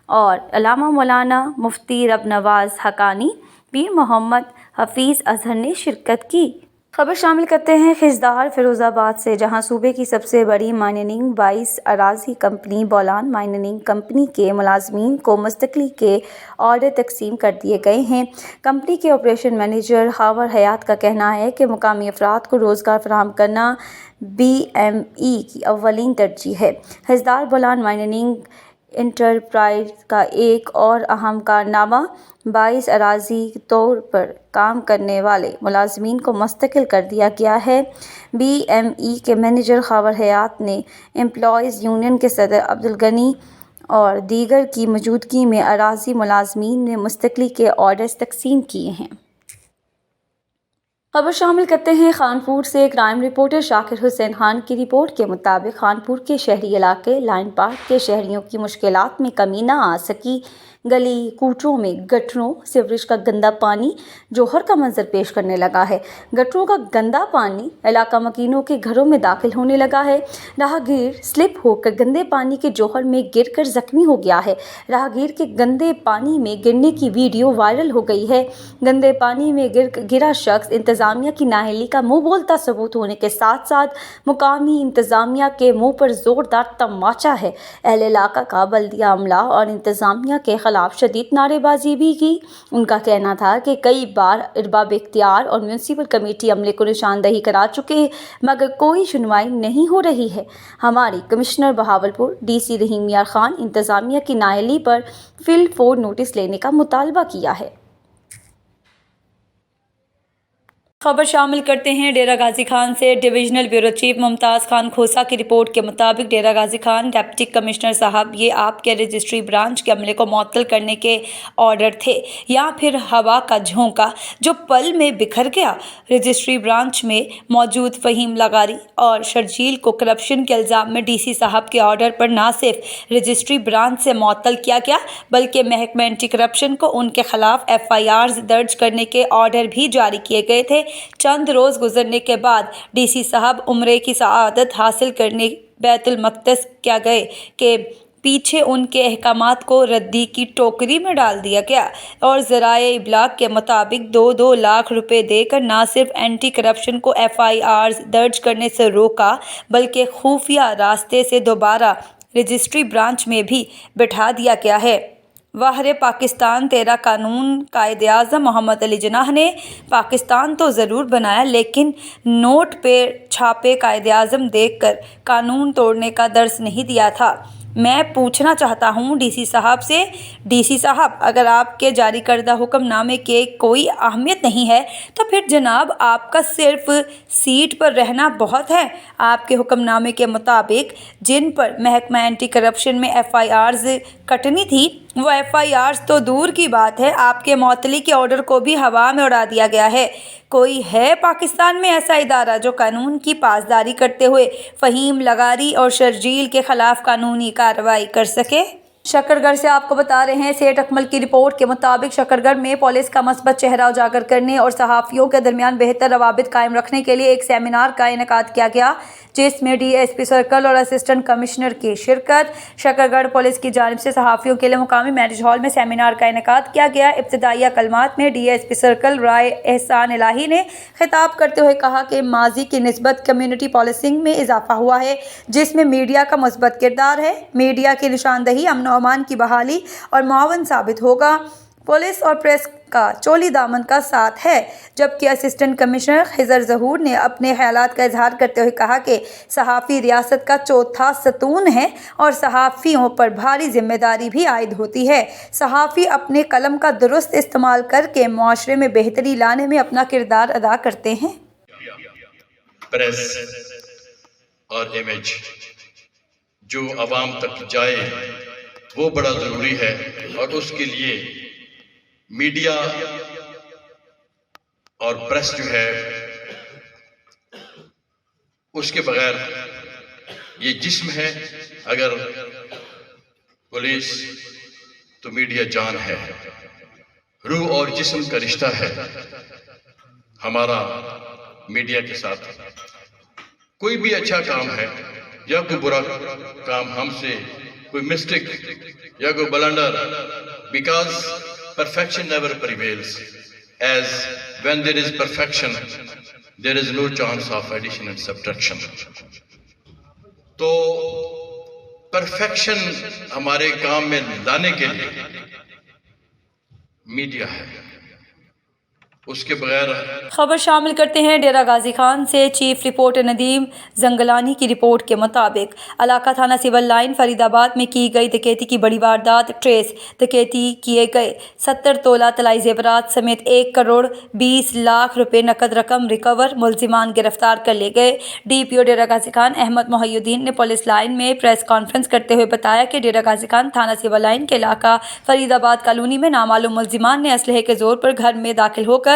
और अल्लामा मौलाना मुफ्ती रब नवाज़ हकानी, पीर मोहम्मद हफीज़ अज़हर ने शिरकत की। खबर शामिल करते हैं खिजदार फिरोज़ाबाद से, जहां सूबे की सबसे बड़ी माइनिंग 22 अराज़ी कंपनी बोलान माइनिंग कंपनी के मुलाजमीन को मुस्तक़ली के ऑर्डर तकसीम कर दिए गए हैं। कंपनी के ऑपरेशन मैनेजर हावर हयात का कहना है कि मुकामी अफराद को रोज़गार फराहम करना BME की अव्वलीन तरजीह है। खिजदार बोलान माइनिंग इंटरप्राइज का एक और अहम कारनामा 22 अराज़ी तौर पर काम करने वाले मुलाजमीन को मुस्तकिल कर दिया गया है। BME के मैनेजर खावर हयात ने एम्प्लॉयज़ यूनियन के सदर अब्दुल गनी और दीगर की मौजूदगी में अराज़ी मुलाजमीन ने मुस्तकिली के ऑर्डर्स तकसीम किए हैं। खबर शामिल करते हैं खानपुर से। क्राइम रिपोर्टर शाकिर हुसैन खान की रिपोर्ट के मुताबिक खानपुर के शहरी इलाके लाइन पार्क के शहरियों की मुश्किलात में कमी न आ सकी। गली कूटरों में गटरों सीवरेज का गंदा पानी जौहर का मंजर पेश करने लगा है। गटरों का गंदा पानी इलाका मकीनों के घरों में दाखिल होने लगा है। राहगीर स्लिप होकर गंदे पानी के जौहर में गिरकर जख्मी हो गया है। राहगीर के गंदे पानी में गिरने की वीडियो वायरल हो गई है। गंदे पानी में गिरा शख्स इंतज़ामिया की नाअहली का मुंह बोलता सबूत होने के साथ साथ मुकामी इंतज़ामिया के मुंह पर ज़ोरदार तमाचा है। अहले इलाका का बल्दिया अमला और इंतज़ामिया के खिलाफ शदीद नारेबाजी भी की। उनका कहना था कि कई बार अरबाब इख्तियार और म्यूनसिपल कमेटी अमले को निशानदही करा चुके हैं, मगर कोई सुनवाई नहीं हो रही है। हमारी कमिश्नर बहावलपुर DC रहीम यार खान इंतज़ामिया की नाअहली पर फिल फोर नोटिस लेने का मुतालबा किया है। खबर शामिल करते हैं डेरा गाजी खान से। Divisional bureau chief Mumtaz Khan Khosa की रिपोर्ट के मुताबिक डेरा गाजी खान डिप्टी कमिश्नर साहब ये आपके रजिस्ट्री ब्रांच के अमले को मुअत्तल करने के ऑर्डर थे या फिर हवा का झोंका जो पल में बिखर गया। रजिस्ट्री ब्रांच में मौजूद फ़हीम लगारी और शर्जील को करप्शन के इल्ज़ाम में DC साहब के ऑर्डर पर ना सिर्फ रजिस्ट्री ब्रांच से मुअत्तल किया गया बल्कि महकमा एंटी करप्शन को उनके खिलाफ FIRs दर्ज करने के ऑर्डर भी जारी किए गए थे। चंद रोज़ गुजरने के बाद DC साहब उम्रे की सआदत हासिल करने बैतुल मक़दस क्या गए कि पीछे उनके अहकामात को रद्दी की टोकरी में डाल दिया गया और ज़राए इब्लाग के मुताबिक 2-2 लाख रुपए देकर ना सिर्फ एंटी करप्शन को FIRs दर्ज करने से रोका बल्कि खुफिया रास्ते से दोबारा रजिस्ट्री ब्रांच में भी बिठा दिया गया है। वाहरे पाकिस्तान तेरा कानून कायदे आज़म मोहम्मद अली जिन्नाह ने पाकिस्तान तो ज़रूर बनाया लेकिन नोट पे छापे कायदे आज़म देखकर कानून तोड़ने का दर्स नहीं दिया था। मैं पूछना चाहता हूँ DC साहब से, DC साहब अगर आपके जारी करदा हुक्मनामे के कोई अहमियत नहीं है तो फिर जनाब आपका सिर्फ सीट पर रहना बहुत है। आपके हुक्मनामे के मुताबिक जिन पर महकमा एंटी करप्शन में FIRs कटनी थी वो FIRs तो दूर की बात है, आपके मुअत्तली के ऑर्डर को भी हवा में उड़ा दिया गया है। कोई है पाकिस्तान में ऐसा इदारा जो कानून की पासदारी करते हुए फ़हीम लगारी और शर्जील के ख़िलाफ़ कानूनी कार्रवाई कर सके? शकरगढ़ से आपको बता रहे हैं, सेठ अकमल की रिपोर्ट के मुताबिक शकरगढ़ में पुलिस का मस्बत चेहरा उजागर करने और सहाफ़ियों के दरमियान बेहतर रवाबित कायम रखने के लिए एक सेमिनार का इनेकाद किया गया जिसमें DSP सर्कल और असिस्टेंट कमिश्नर की शिरकत। शकरगढ़ पुलिस की जानिब से सहाफ़ियों के लिए मुकामी मैरिज हॉल में सेमिनार का इनेकाद किया गया। इब्तिदाइया कलमात में DSP सर्कल राय एहसान इलाही ने खिताब करते हुए कहा कि माजी की निस्बत कम्यूनिटी पॉलिसिंग में इजाफा हुआ है जिसमें मीडिया का मुस्बत किरदार है। मीडिया की निशानदही अमन अमान की बहाली और मुआवन साबित होगा। पुलिस और प्रेस का चोली दामन का साथ है, जबकि असिस्टेंट कमिश्नर खिजर ज़हूर ने अपने ख्यालात का इजहार करते हुए कहा कि सहाफ़ी रियासत का चौथा सतून है और सहाफ़ियों पर भारी जिम्मेदारी भी आयद होती है। सहाफ़ी अपने कलम का दुरुस्त इस्तेमाल करके मुआशरे में बेहतरी लाने में अपना किरदार अदा करते हैं। प्रेस और इमेज जो आवाम तक जाए वो बड़ा ज़रूरी है, और उसके लिए मीडिया और प्रेस जो है उसके बगैर ये जिस्म है, अगर पुलिस तो मीडिया जान है, रूह और जिस्म का रिश्ता है हमारा मीडिया के साथ। कोई भी अच्छा काम है या कोई बुरा काम हमसे, कोई मिस्टेक या कोई blunder, because perfection never prevails, as when there is perfection there is no chance of addition and subtraction. तो परफेक्शन हमारे काम में लाने के लिए मीडिया है, उसके बगैर। खबर शामिल करते हैं डेरा गाजी खान से। चीफ रिपोर्टर नदीम जंगलानी की रिपोर्ट के मुताबिक इलाका थाना सिविल लाइन फरीदाबाद में की गई डकैती की बड़ी वारदात ट्रेस। डकैती किए गए 70 तोला तलाई जेवरात समेत 1 करोड़ 20 लाख रुपए नकद रकम रिकवर, मुलजिमान गिरफ्तार कर ले गए। DPO डेरा गाजी खान अहमद मोहिउद्दीन ने पुलिस लाइन में प्रेस कॉन्फ्रेंस करते हुए बताया कि डेरा गाजी खान थाना सिविल लाइन के इलाका फरीदाबाद कॉलोनी में नामालूम मुलजिमान ने असलहे के जोर पर घर में दाखिल होकर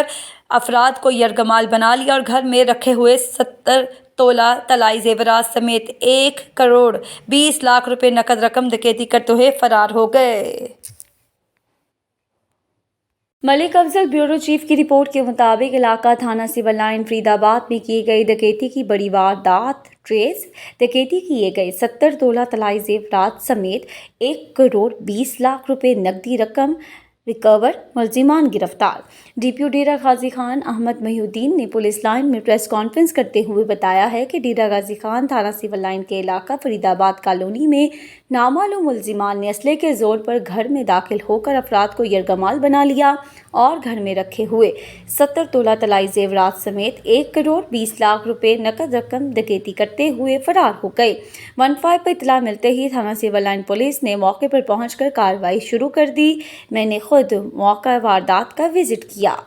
अफराद को यरगमाल बना लिया और घर में रखे हुए 70 तोला तलाई जेवरात समेत 1 करोड़ 20 लाख रुपए नकद रकम डकैती करते हुए फरार हो गए। मलिक अफजल ब्यूरो चीफ की रिपोर्ट के मुताबिक इलाका थाना सिविल लाइन फरीदाबाद में की गई डकैती की बड़ी वारदात ट्रेस। डकैती किए गए 70 तोला तलाई जेवरात समेत 1 करोड़ 20 लाख रुपए नकदी रकम रिकवर, मुलजिमान गिरफ्तार। DPO डेरा गाजी खान अहमद मोहिउद्दीन ने पुलिस लाइन में प्रेस कॉन्फ्रेंस करते हुए बताया है कि डेरा गाजी खान थाना सिविल लाइन के इलाका फरीदाबाद कॉलोनी में नामालूम मुलजिमान ने असले के जोर पर घर में दाखिल होकर अफराद को यरगमाल बना लिया और घर में रखे हुए 70 तोला तलाई जेवरात समेत 1 करोड़ 20 लाख रुपए नकद रकम डकैती करते हुए फरार हो गए। 15 पर इतला मिलते ही थाना सिविल लाइन पुलिस ने मौके पर पहुंचकर कार्रवाई शुरू कर दी। मैंने खुद मौका वारदात का विजिट किया।